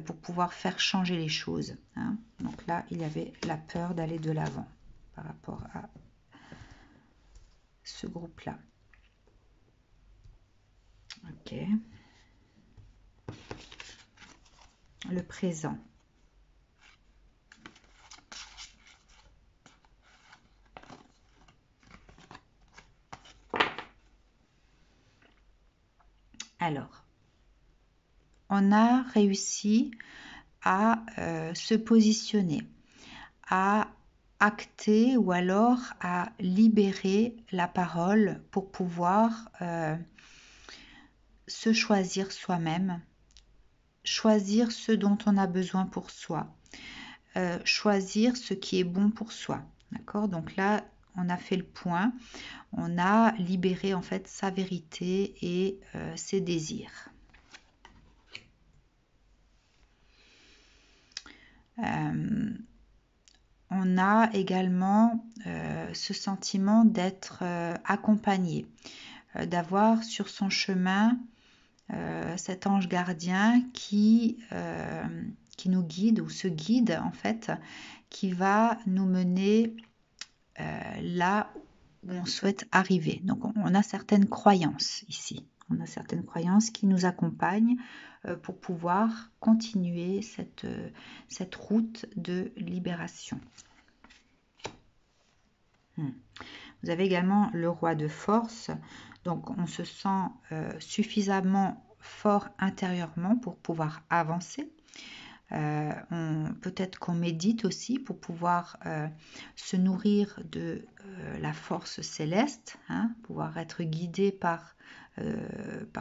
[SPEAKER 1] pour pouvoir faire changer les choses. Hein. Donc là, il y avait la peur d'aller de l'avant par rapport à ce groupe-là. Ok. Le présent. Alors, on a réussi à se positionner, à acter ou alors à libérer la parole pour pouvoir se choisir soi-même, choisir ce dont on a besoin pour soi, choisir ce qui est bon pour soi. D'accord ? Donc là, on a fait le point, on a libéré en fait sa vérité et ses désirs. On a également ce sentiment d'être accompagné, d'avoir sur son chemin cet ange gardien qui nous guide ou se guide en fait, qui va nous mener là où on souhaite arriver. Donc on a certaines croyances ici. On a certaines croyances qui nous accompagnent pour pouvoir continuer cette route de libération. Vous avez également le roi de force. Donc on se sent suffisamment fort intérieurement pour pouvoir avancer. Peut-être qu'on médite aussi pour pouvoir se nourrir de la force céleste, hein, pouvoir être guidé par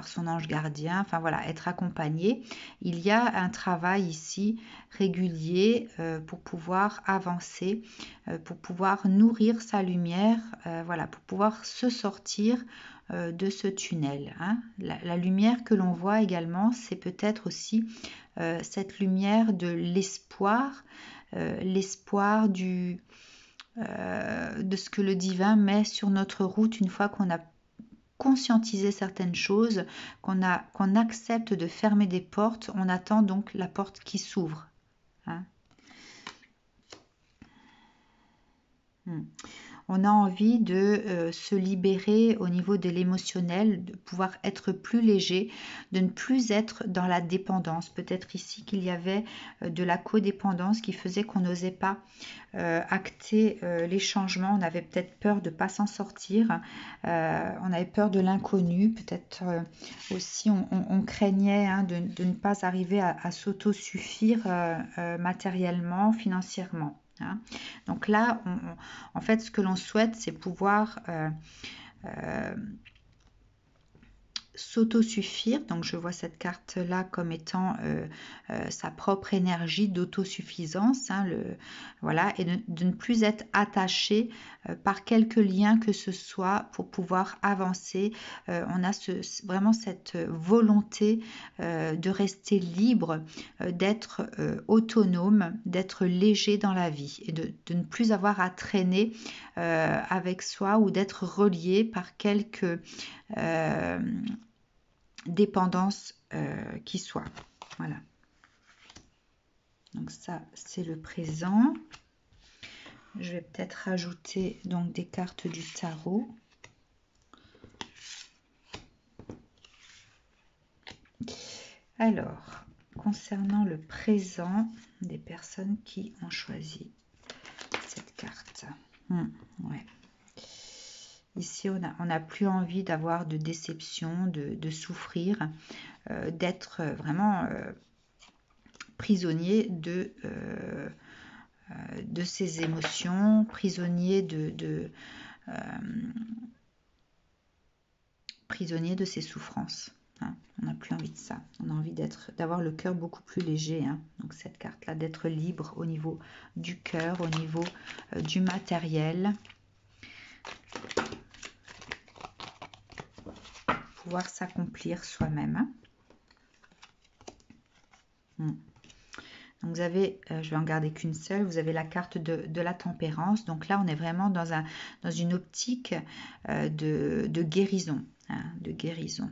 [SPEAKER 1] son ange gardien, enfin voilà, être accompagné. Il y a un travail ici régulier pour pouvoir avancer, pour pouvoir nourrir sa lumière, voilà, pour pouvoir se sortir de ce tunnel. Hein. La lumière que l'on voit également, c'est peut-être aussi cette lumière de l'espoir, l'espoir de ce que le divin met sur notre route une fois qu'on a conscientiser certaines choses, qu'on accepte de fermer des portes, on attend donc la porte qui s'ouvre. Hein. on a envie de se libérer au niveau de l'émotionnel, de pouvoir être plus léger, de ne plus être dans la dépendance. Peut-être ici qu'il y avait de la codépendance qui faisait qu'on n'osait pas acter les changements. On avait peut-être peur de ne pas s'en sortir, on avait peur de l'inconnu, peut-être aussi on craignait de ne pas arriver à s'autosuffire matériellement, financièrement. Hein. Donc là, en fait, ce que l'on souhaite, c'est pouvoir s'autosuffire. Donc je vois cette carte là comme étant sa propre énergie d'autosuffisance, hein, voilà, et de ne plus être attaché par quelque lien que ce soit pour pouvoir avancer. On a vraiment cette volonté de rester libre, d'être autonome, d'être léger dans la vie et de ne plus avoir à traîner avec soi ou d'être relié par quelques dépendance qui soit. Voilà. Donc ça, c'est le présent. Je vais peut-être rajouter donc des cartes du tarot. Alors, concernant le présent des personnes qui ont choisi cette carte. Ouais. Ici, on n'a plus envie d'avoir de déception, de souffrir, d'être vraiment prisonnier de ses émotions, prisonnier prisonnier de ses souffrances. Hein. On n'a plus envie de ça. On a envie d'avoir le cœur beaucoup plus léger. Hein. Donc cette carte-là, d'être libre au niveau du cœur, au niveau du matériel. Pouvoir s'accomplir soi-même. Hein. Donc vous avez, je vais en garder qu'une seule, vous avez la carte de la tempérance. Donc là, on est vraiment dans une optique de guérison. Hein, de guérison.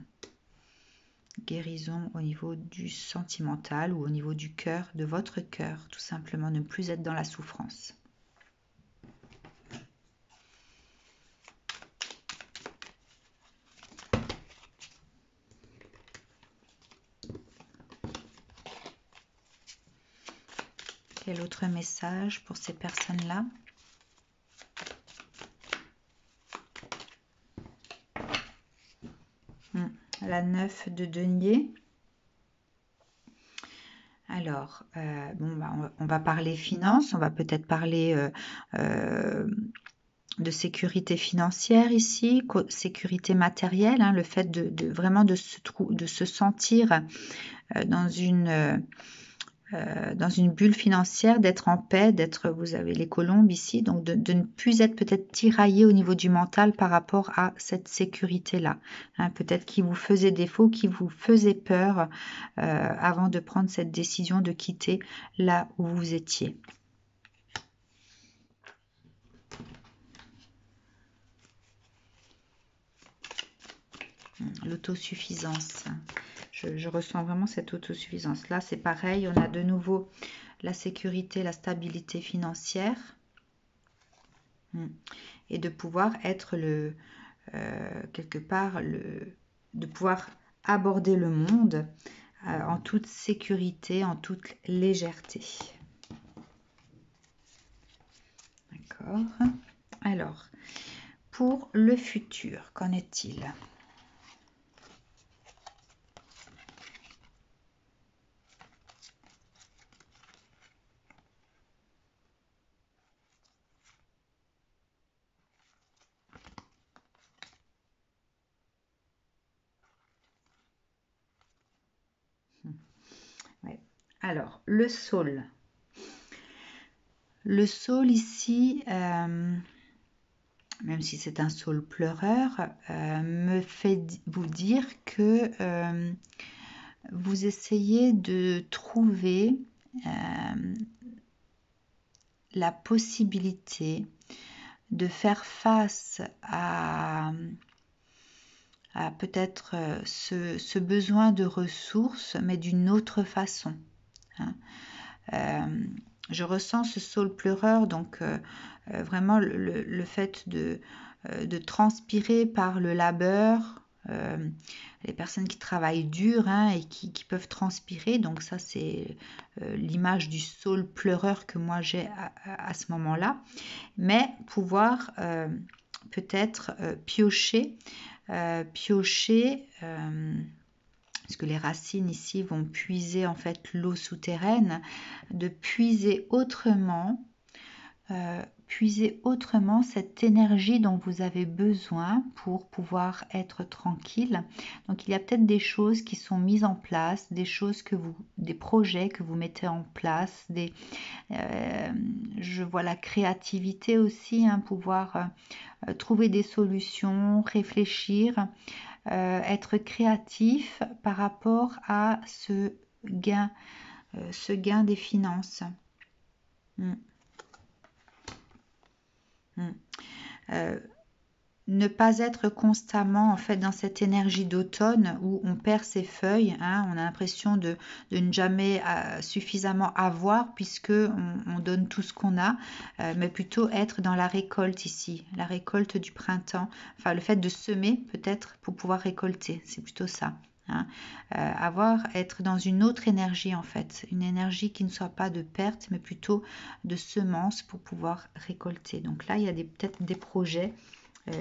[SPEAKER 1] Guérison au niveau du sentimental ou au niveau du cœur, de votre cœur, tout simplement, ne plus être dans la souffrance. Quel autre message pour ces personnes-là? La 9 de denier. Alors, on va parler finances, on va peut-être parler de sécurité financière ici, sécurité matérielle, hein, le fait vraiment de se sentir dans une bulle financière, d'être en paix, vous avez les colombes ici, donc de ne plus être peut-être tiraillé au niveau du mental par rapport à cette sécurité-là. Hein, peut-être qui vous faisait défaut, qui vous faisait peur avant de prendre cette décision de quitter là où vous étiez. L'autosuffisance. Je ressens vraiment cette autosuffisance. Là, c'est pareil. On a de nouveau la sécurité, la stabilité financière. Et de pouvoir être quelque part, de pouvoir aborder le monde en toute sécurité, en toute légèreté. D'accord. Alors, pour le futur, qu'en est-il ? Ouais. Alors, le saule. Le saule ici, même si c'est un saule pleureur, me fait vous dire que vous essayez de trouver la possibilité de faire face à peut-être ce besoin de ressources, mais d'une autre façon. Hein. je ressens ce saule pleureur, donc vraiment le fait de transpirer par le labeur, les personnes qui travaillent dur hein, et qui peuvent transpirer, donc ça c'est l'image du saule pleureur que moi j'ai à ce moment-là, mais pouvoir peut-être piocher, parce que les racines ici vont puiser en fait l'eau souterraine, de puiser autrement cette énergie dont vous avez besoin pour pouvoir être tranquille. Donc il y a peut-être des choses qui sont mises en place, des projets que vous mettez en place, je vois la créativité aussi, hein, pouvoir trouver des solutions, réfléchir, être créatif par rapport à gain, ce gain des finances. Mm. Ne pas être constamment en fait dans cette énergie d'automne où on perd ses feuilles, hein, on a l'impression de ne jamais suffisamment avoir puisque on donne tout ce qu'on a, mais plutôt être dans la récolte ici, la récolte du printemps, enfin le fait de semer peut-être pour pouvoir récolter, c'est plutôt ça. Hein. Être dans une autre énergie en fait, une énergie qui ne soit pas de perte mais plutôt de semences pour pouvoir récolter. Donc là il y a peut-être des projets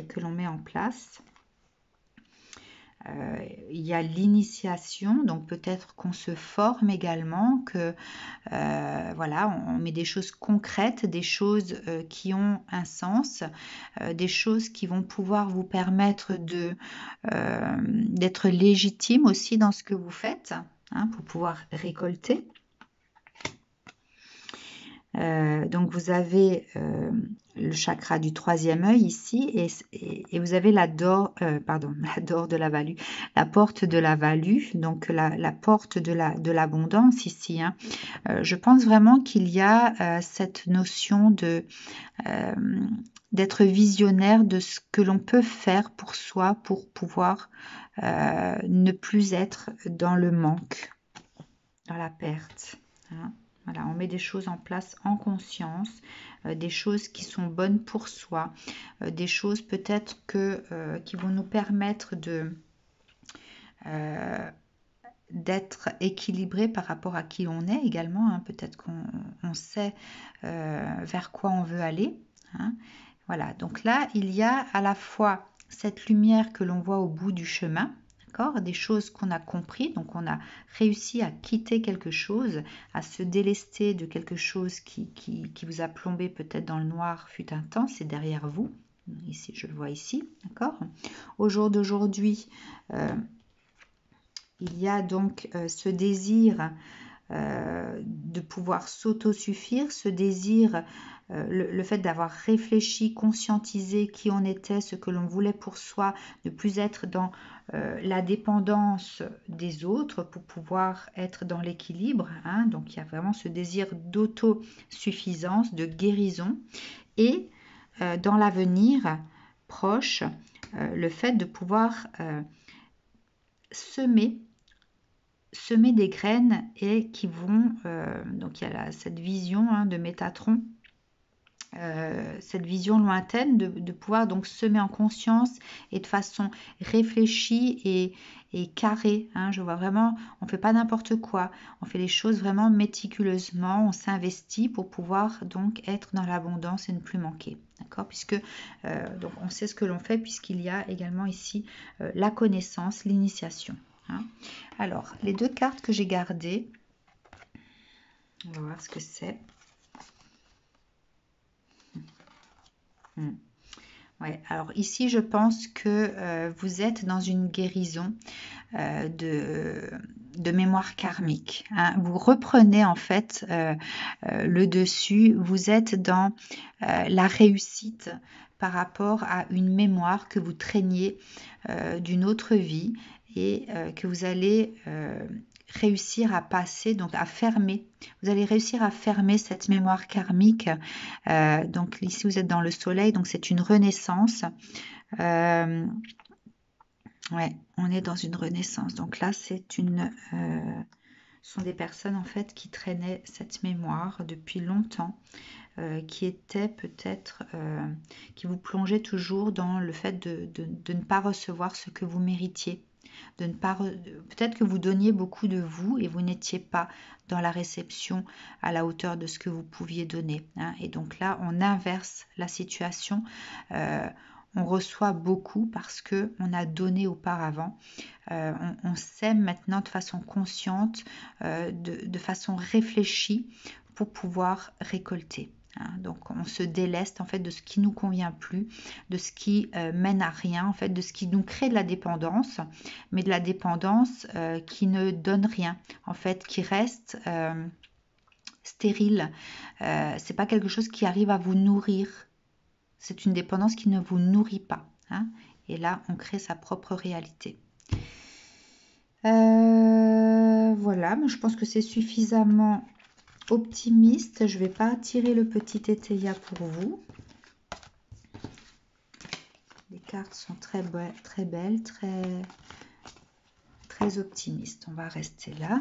[SPEAKER 1] que l'on met en place. Il y a l'initiation, donc peut-être qu'on se forme également, que voilà, on met des choses concrètes, des choses qui ont un sens, des choses qui vont pouvoir vous permettre d'être légitime aussi dans ce que vous faites, hein, pour pouvoir récolter. Donc vous avez le chakra du troisième œil ici et vous avez la porte de la value, donc la porte de l'abondance ici. Hein. Je pense vraiment qu'il y a cette notion d'être visionnaire de ce que l'on peut faire pour soi pour pouvoir ne plus être dans le manque, dans la perte. Hein. Voilà, on met des choses en place en conscience, des choses qui sont bonnes pour soi, des choses peut-être qui vont nous permettre d'être équilibré par rapport à qui on est également. Hein. Peut-être qu'on sait vers quoi on veut aller. Hein. Voilà, donc là, il y a à la fois cette lumière que l'on voit au bout du chemin, des choses qu'on a compris, donc on a réussi à quitter quelque chose, à se délester de quelque chose qui vous a plombé peut-être dans le noir fut un temps, c'est derrière vous, ici je le vois ici, d'accord. Au jour d'aujourd'hui, il y a donc ce désir de pouvoir s'autosuffire, ce désir, le fait d'avoir réfléchi, conscientisé qui on était, ce que l'on voulait pour soi, ne plus être dans la dépendance des autres pour pouvoir être dans l'équilibre. Hein. Donc il y a vraiment ce désir d'autosuffisance, de guérison et dans l'avenir proche, le fait de pouvoir semer des graines et qui vont, donc il y a cette vision hein, de Métatron, cette vision lointaine de pouvoir donc semer en conscience et de façon réfléchie et carrée. Hein. Je vois vraiment, on ne fait pas n'importe quoi, on fait les choses vraiment méticuleusement, on s'investit pour pouvoir donc être dans l'abondance et ne plus manquer. D'accord, puisque donc on sait ce que l'on fait puisqu'il y a également ici la connaissance, l'initiation. Hein. Alors, les deux cartes que j'ai gardées, on va voir ce que c'est. Ouais, alors ici, je pense que vous êtes dans une guérison de mémoire karmique. Hein. Vous reprenez en fait le dessus, vous êtes dans la réussite par rapport à une mémoire que vous traîniez d'une autre vie et que vous allez réussir à passer, donc à fermer. Vous allez réussir à fermer cette mémoire karmique. Donc ici, vous êtes dans le soleil, donc c'est une renaissance. Ouais, on est dans une renaissance. Donc là, c'est Ce sont des personnes en fait qui traînaient cette mémoire depuis longtemps, qui étaient peut-être, qui vous plongeaient toujours dans le fait de ne pas recevoir ce que vous méritiez. De ne pas peut-être que vous donniez beaucoup de vous et vous n'étiez pas dans la réception à la hauteur de ce que vous pouviez donner, hein. Et donc là, on inverse la situation. On reçoit beaucoup parce que on a donné auparavant. On s'aime maintenant de façon consciente, de façon réfléchie pour pouvoir récolter, hein. Donc on se déleste en fait de ce qui nous convient plus, de ce qui mène à rien, en fait de ce qui nous crée de la dépendance, mais de la dépendance qui ne donne rien, en fait qui reste stérile. C'est pas quelque chose qui arrive à vous nourrir. C'est une dépendance qui ne vous nourrit pas, hein. Et là on crée sa propre réalité. Voilà, mais je pense que c'est suffisamment optimiste. Je ne vais pas tirer le petit tétéia pour vous. Les cartes sont très belles, très optimistes. On va rester là.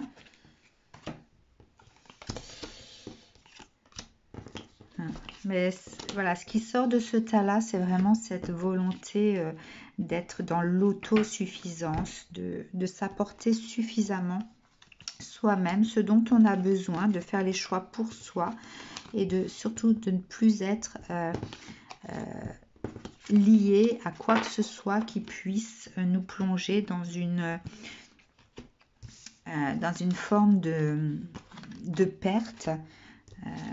[SPEAKER 1] Mais voilà, ce qui sort de ce tas-là, c'est vraiment cette volonté d'être dans l'autosuffisance, de s'apporter suffisamment soi-même, ce dont on a besoin, de faire les choix pour soi et surtout de ne plus être lié à quoi que ce soit qui puisse nous plonger dans une forme de perte.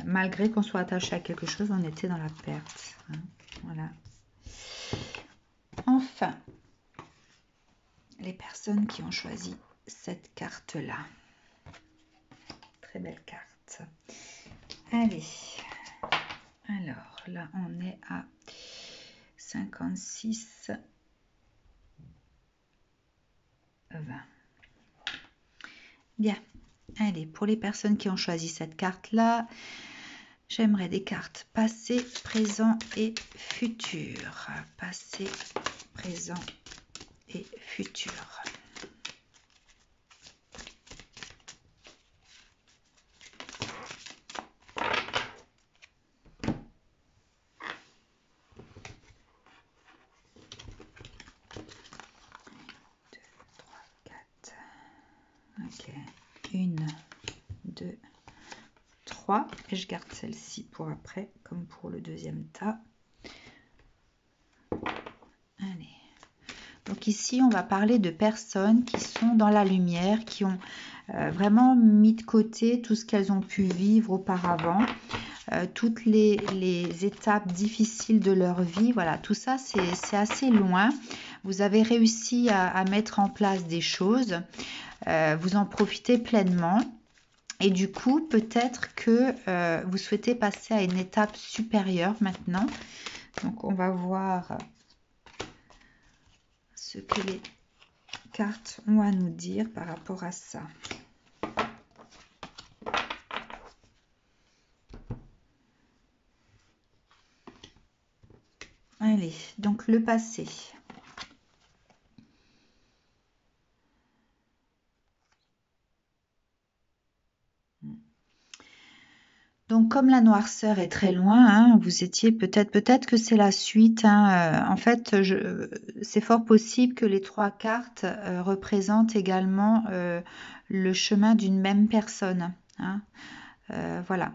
[SPEAKER 1] Malgré qu'on soit attaché à quelque chose, on était dans la perte, hein. Voilà. Enfin, les personnes qui ont choisi cette carte-là. Très belle carte. Allez. Alors, là, on est à 56, 20. Bien. Allez, pour les personnes qui ont choisi cette carte-là, j'aimerais des cartes passé, présent et futur. Passé, présent et futur. Ok, 1, 2, 3, et je garde celle-ci pour après, comme pour le deuxième tas. Allez. Donc ici, on va parler de personnes qui sont dans la lumière, qui ont vraiment mis de côté tout ce qu'elles ont pu vivre auparavant, toutes les étapes difficiles de leur vie. Voilà, tout ça, c'est assez loin. Vous avez réussi à mettre en place des choses. Vous en profitez pleinement. Et du coup, peut-être que vous souhaitez passer à une étape supérieure maintenant. Donc, on va voir ce que les cartes ont à nous dire par rapport à ça. Allez, donc le passé. Donc, comme la noirceur est très loin, hein, vous étiez peut-être que c'est la suite, hein, en fait, c'est fort possible que les trois cartes représentent également le chemin d'une même personne, hein. Voilà.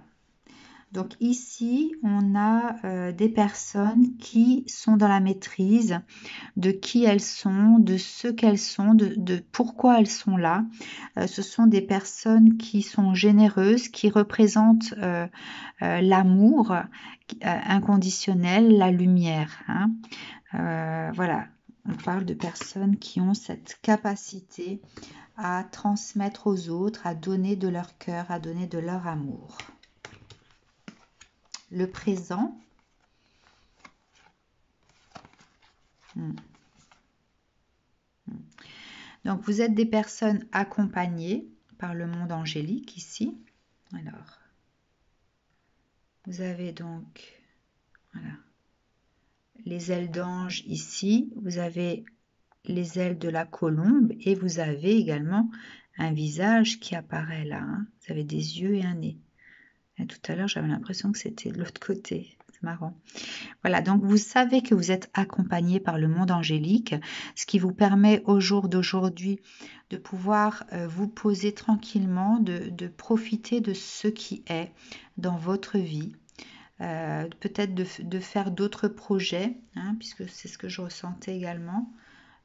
[SPEAKER 1] Donc ici, on a des personnes qui sont dans la maîtrise de qui elles sont, de ce qu'elles sont, de pourquoi elles sont là. Ce sont des personnes qui sont généreuses, qui représentent l'amour inconditionnel, la lumière, hein. Voilà, on parle de personnes qui ont cette capacité à transmettre aux autres, à donner de leur cœur, à donner de leur amour. Le présent. Donc, vous êtes des personnes accompagnées par le monde angélique ici. Alors, vous avez donc voilà, les ailes d'ange ici. Vous avez les ailes de la colombe et vous avez également un visage qui apparaît là. Hein. Vous avez des yeux et un nez. Et tout à l'heure, j'avais l'impression que c'était de l'autre côté. C'est marrant. Voilà, donc vous savez que vous êtes accompagné par le monde angélique, ce qui vous permet au jour d'aujourd'hui de pouvoir vous poser tranquillement, de profiter de ce qui est dans votre vie. Peut-être de faire d'autres projets, hein, puisque c'est ce que je ressentais également.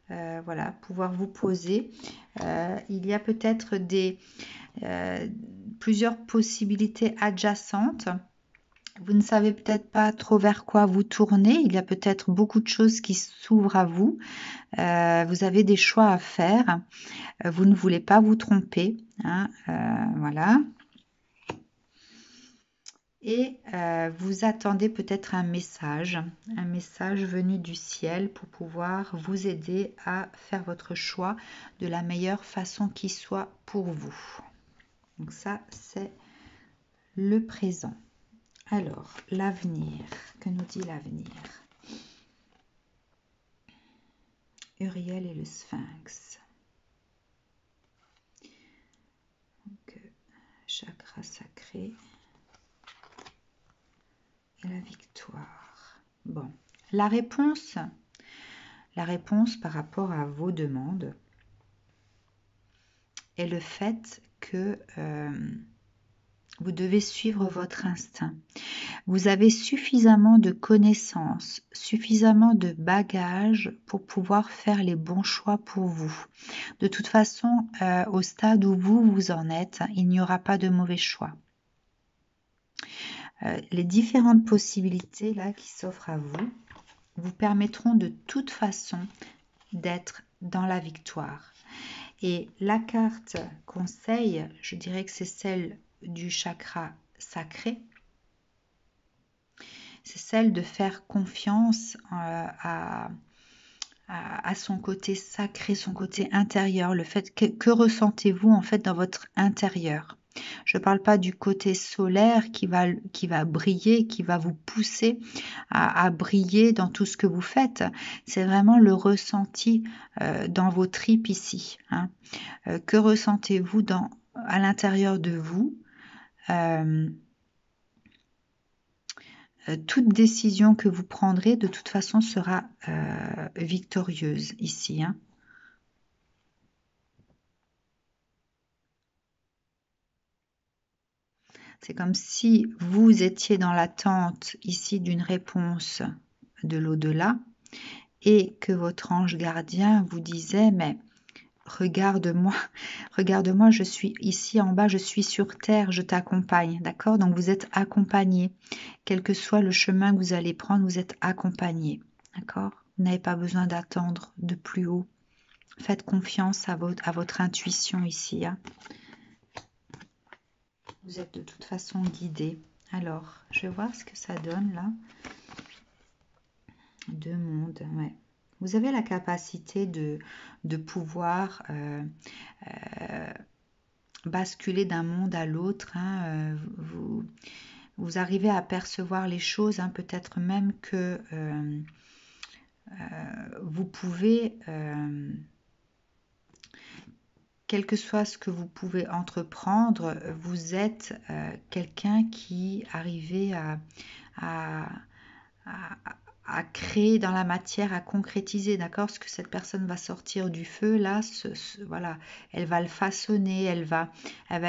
[SPEAKER 1] Voilà, pouvoir vous poser. Il y a peut-être plusieurs possibilités adjacentes. Vous ne savez peut-être pas trop vers quoi vous tourner. Il y a peut-être beaucoup de choses qui s'ouvrent à vous. Vous avez des choix à faire. Vous ne voulez pas vous tromper. Hein, voilà. Et vous attendez peut-être un message venu du ciel pour pouvoir vous aider à faire votre choix de la meilleure façon qui soit pour vous. Donc ça, c'est le présent. Alors, l'avenir. Que nous dit l'avenir? Uriel et le Sphinx. Donc, chakra sacré. Et la victoire. Bon, la réponse par rapport à vos demandes est le fait que vous devez suivre votre instinct. Vous avez suffisamment de connaissances, suffisamment de bagages pour pouvoir faire les bons choix pour vous. De toute façon, au stade où vous en êtes, il n'y aura pas de mauvais choix. Les différentes possibilités là qui s'offrent à vous vous permettront de toute façon d'être dans la victoire. Et la carte conseil, je dirais que c'est celle du chakra sacré. C'est celle de faire confiance à son côté sacré, son côté intérieur. Le fait que ressentez-vous en fait dans votre intérieur? Je ne parle pas du côté solaire qui va briller, qui va vous pousser à briller dans tout ce que vous faites. C'est vraiment le ressenti dans vos tripes ici. Hein. Que ressentez-vous à l'intérieur de vous? Toute décision que vous prendrez, de toute façon, sera victorieuse ici. Hein. C'est comme si vous étiez dans l'attente ici d'une réponse de l'au-delà et que votre ange gardien vous disait, mais regarde-moi, regarde-moi, je suis ici en bas, je suis sur terre, je t'accompagne, d'accord? Donc vous êtes accompagné, quel que soit le chemin que vous allez prendre, vous êtes accompagné, d'accord? Vous n'avez pas besoin d'attendre de plus haut. Faites confiance à votre intuition ici. Hein. Vous êtes de toute façon guidé. Alors, je vais voir ce que ça donne là. Deux mondes, ouais. Vous avez la capacité de pouvoir basculer d'un monde à l'autre. Hein. Vous arrivez à percevoir les choses, hein, peut-être même que vous pouvez... quel que soit ce que vous pouvez entreprendre, vous êtes quelqu'un qui arrive à créer dans la matière, à concrétiser, d'accord? Ce que cette personne va sortir du feu, là, voilà, elle va le façonner, elle va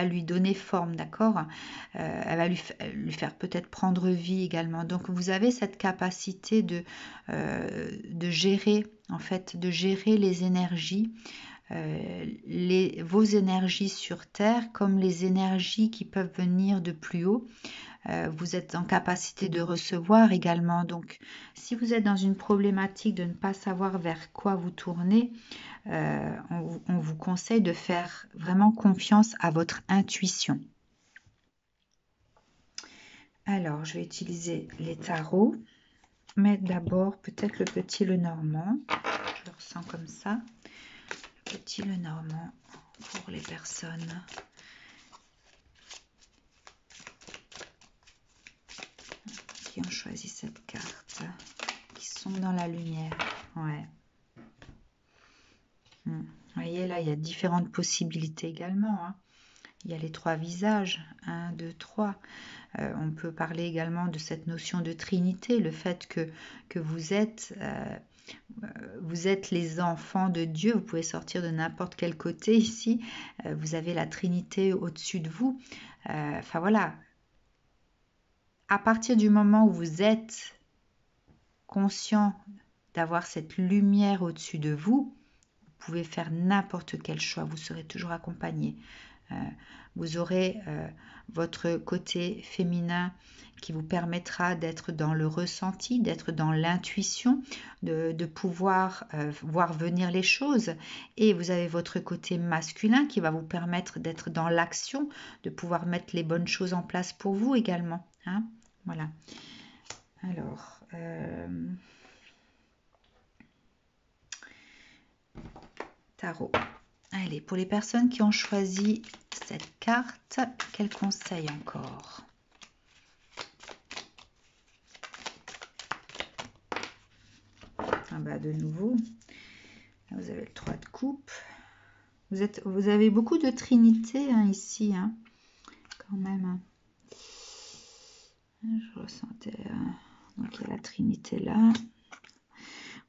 [SPEAKER 1] lui donner forme, d'accord? Elle va lui faire peut-être prendre vie également. Donc, vous avez cette capacité de gérer, en fait, de gérer les énergies, vos énergies sur Terre comme les énergies qui peuvent venir de plus haut. Vous êtes en capacité de recevoir également. Donc, si vous êtes dans une problématique de ne pas savoir vers quoi vous tourner, on vous conseille de faire vraiment confiance à votre intuition. Alors, je vais utiliser les tarots, mais d'abord peut-être le petit Lenormand. Je le ressens comme ça. Le petit Lenormand pour les personnes qui ont choisi cette carte, qui sont dans la lumière. Ouais. Vous voyez, voyez, là, il y a différentes possibilités également, hein. Il y a les 3 visages, 1, 2, 3. On peut parler également de cette notion de trinité, le fait que vous êtes les enfants de Dieu. Vous pouvez sortir de n'importe quel côté ici. Vous avez la trinité au-dessus de vous. Enfin voilà. À partir du moment où vous êtes conscient d'avoir cette lumière au-dessus de vous, vous pouvez faire n'importe quel choix. Vous serez toujours accompagné. Vous aurez votre côté féminin qui vous permettra d'être dans le ressenti, d'être dans l'intuition, de pouvoir voir venir les choses. Et vous avez votre côté masculin qui va vous permettre d'être dans l'action, de pouvoir mettre les bonnes choses en place pour vous également, hein. Voilà. Alors, tarot. Allez, pour les personnes qui ont choisi cette carte, quel conseil encore? Ah bah de nouveau, vous avez le 3 de coupe. Vous avez beaucoup de trinité, hein, ici, hein, quand même. Je ressentais... donc il y a la trinité là.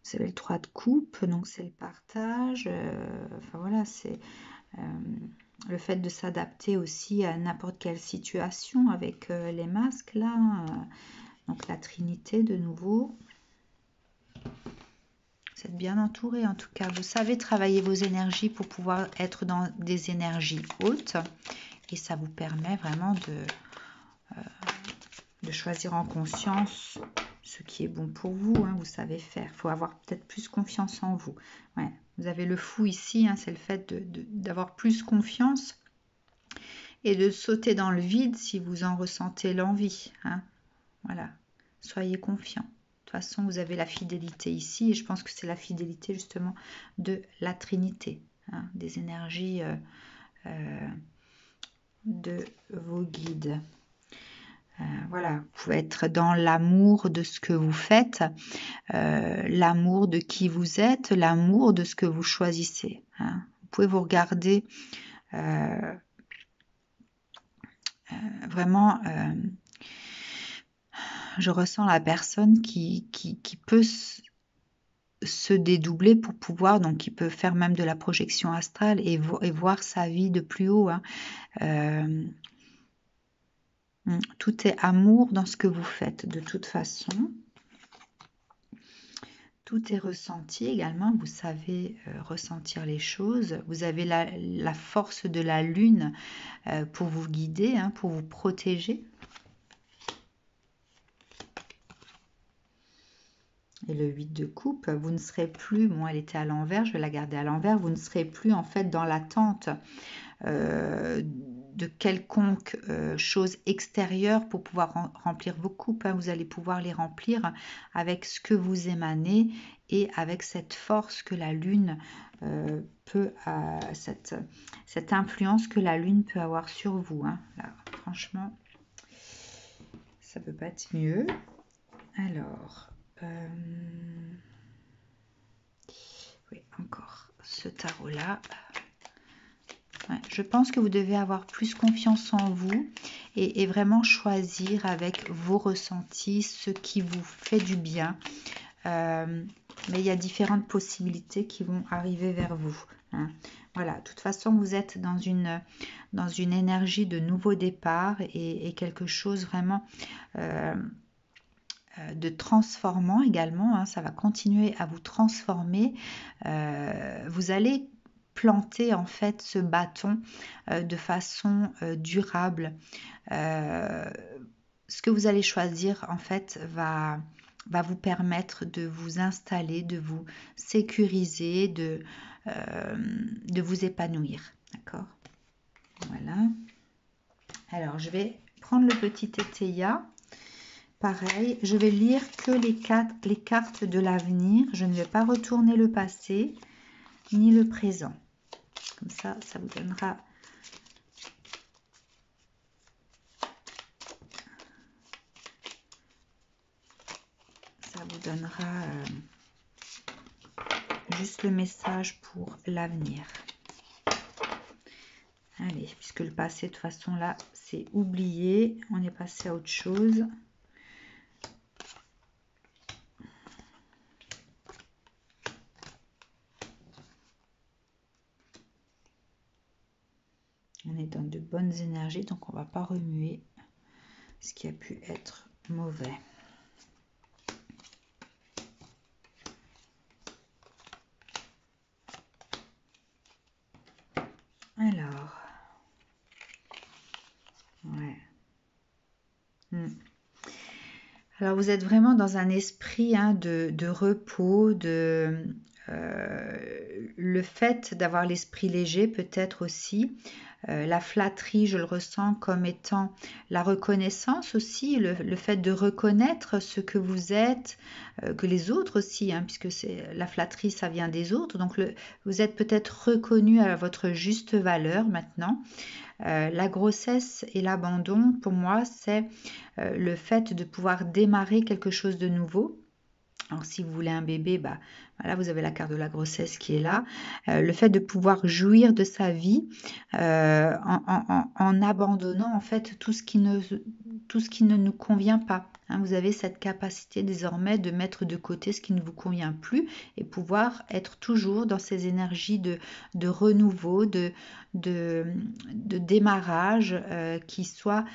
[SPEAKER 1] Vous avez le 3 de coupe, donc c'est le partage. Enfin voilà, c'est le fait de s'adapter aussi à n'importe quelle situation avec les masques là. Donc la trinité de nouveau. Vous êtes bien entouré en tout cas. Vous savez travailler vos énergies pour pouvoir être dans des énergies hautes. Et ça vous permet vraiment de choisir en conscience ce qui est bon pour vous, hein, vous savez faire. Il faut avoir peut-être plus confiance en vous. Ouais. Vous avez le fou ici, hein, c'est le fait d'avoir plus confiance et de sauter dans le vide si vous en ressentez l'envie, hein. Voilà, soyez confiants. De toute façon, vous avez la fidélité ici et je pense que c'est la fidélité justement de la Trinité, hein, des énergies de vos guides. Voilà, vous pouvez être dans l'amour de ce que vous faites, l'amour de qui vous êtes, l'amour de ce que vous choisissez, hein. Vous pouvez vous regarder vraiment, je ressens la personne qui peut se dédoubler pour pouvoir, donc qui peut faire même de la projection astrale et voir sa vie de plus haut, hein. Tout est amour dans ce que vous faites de toute façon. Tout est ressenti également, vous savez ressentir les choses. Vous avez la force de la lune pour vous guider, hein, pour vous protéger. Et le 8 de coupe, vous ne serez plus, bon elle était à l'envers, je vais la garder à l'envers, vous ne serez plus en fait dans l'attente de quelconque chose extérieure pour pouvoir remplir vos coupes, hein. Vous allez pouvoir les remplir avec ce que vous émanez et avec cette force que la lune peut, cette influence que la lune peut avoir sur vous, hein. Là, franchement, ça peut pas être mieux. Alors, oui, encore ce tarot là. Ouais, je pense que vous devez avoir plus confiance en vous et vraiment choisir avec vos ressentis ce qui vous fait du bien. Mais il y a différentes possibilités qui vont arriver vers vous, hein. Voilà, de toute façon, vous êtes dans une énergie de nouveau départ et quelque chose vraiment de transformant également, hein. Ça va continuer à vous transformer. Vous allez planter en fait ce bâton de façon durable. Ce que vous allez choisir en fait va vous permettre de vous installer, de vous sécuriser, de vous épanouir. D'accord? Voilà. Alors, je vais prendre le petit tétéia. Pareil, je vais lire que les cartes de l'avenir. Je ne vais pas retourner le passé ni le présent. Comme ça, ça vous donnera... juste le message pour l'avenir. Allez, puisque le passé, de toute façon, là, c'est oublié. On est passé à autre chose. On est dans de bonnes énergies, donc on ne va pas remuer ce qui a pu être mauvais. Alors, ouais. Alors, vous êtes vraiment dans un esprit de repos, le fait d'avoir l'esprit léger peut-être aussi. La flatterie, je le ressens comme étant la reconnaissance aussi, le fait de reconnaître ce que vous êtes, que les autres aussi, puisque la flatterie, ça vient des autres. Donc, vous êtes peut-être reconnu à votre juste valeur maintenant. La grossesse et l'abandon, pour moi, c'est le fait de pouvoir démarrer quelque chose de nouveau. Alors, si vous voulez un bébé, bah, voilà, vous avez la carte de la grossesse qui est là. Le fait de pouvoir jouir de sa vie en abandonnant en fait tout ce qui ne nous convient pas. Vous avez cette capacité désormais de mettre de côté ce qui ne vous convient plus et pouvoir être toujours dans ces énergies de renouveau, de démarrage qui soient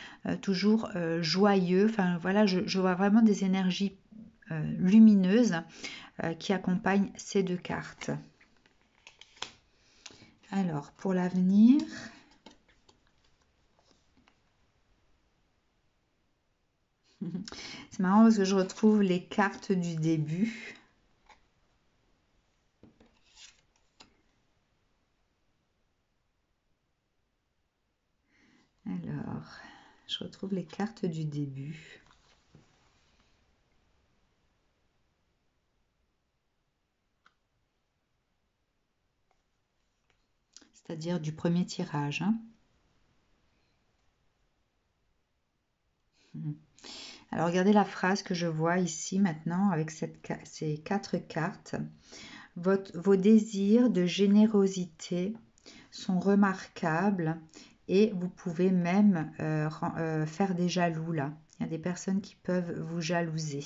[SPEAKER 1] toujours joyeux. Enfin voilà, je vois vraiment des énergies lumineuses qui accompagnent ces deux cartes. Alors, pour l'avenir, c'est marrant parce que je retrouve les cartes du début. Alors, je retrouve les cartes du début. C'est-à-dire du premier tirage. Alors, regardez la phrase que je vois ici maintenant avec ces 4 cartes. Vos désirs de générosité sont remarquables et vous pouvez même faire des jaloux là. Il y a des personnes qui peuvent vous jalouser.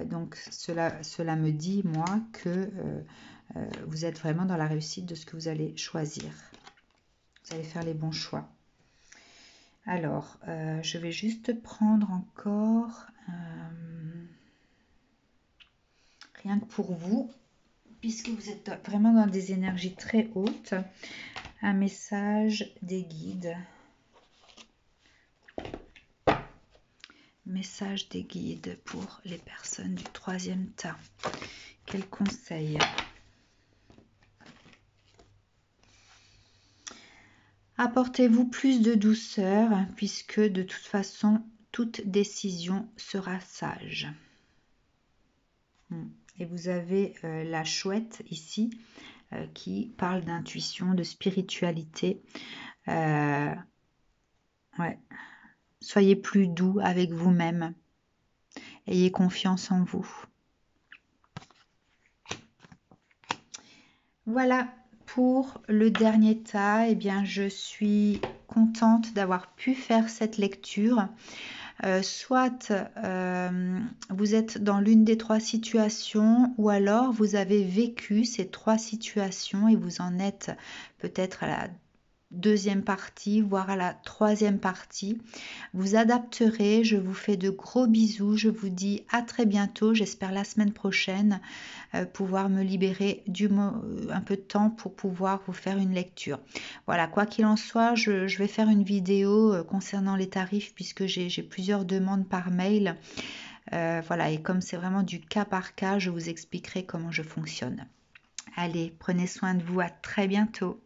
[SPEAKER 1] Donc, cela me dit, moi, que vous êtes vraiment dans la réussite de ce que vous allez choisir. Vous allez faire les bons choix. Alors, je vais juste prendre encore, rien que pour vous, puisque vous êtes vraiment dans des énergies très hautes, un message des guides. Message des guides pour les personnes du 3e tas. Quel conseil? Apportez-vous plus de douceur, puisque de toute façon, toute décision sera sage. Et vous avez la chouette ici, qui parle d'intuition, de spiritualité. Ouais. Soyez plus doux avec vous-même. Ayez confiance en vous. Voilà. Pour le dernier tas, eh bien, je suis contente d'avoir pu faire cette lecture. Soit vous êtes dans l'une des 3 situations, ou alors vous avez vécu ces 3 situations et vous en êtes peut-être à la 2e partie, voire à la 3e partie. Vous adapterez, je vous fais de gros bisous, je vous dis à très bientôt, j'espère la semaine prochaine pouvoir me libérer un peu de temps pour pouvoir vous faire une lecture. Voilà, quoi qu'il en soit, je vais faire une vidéo concernant les tarifs puisque j'ai plusieurs demandes par mail. Voilà, et comme c'est vraiment du cas par cas, je vous expliquerai comment je fonctionne. Allez, prenez soin de vous, à très bientôt.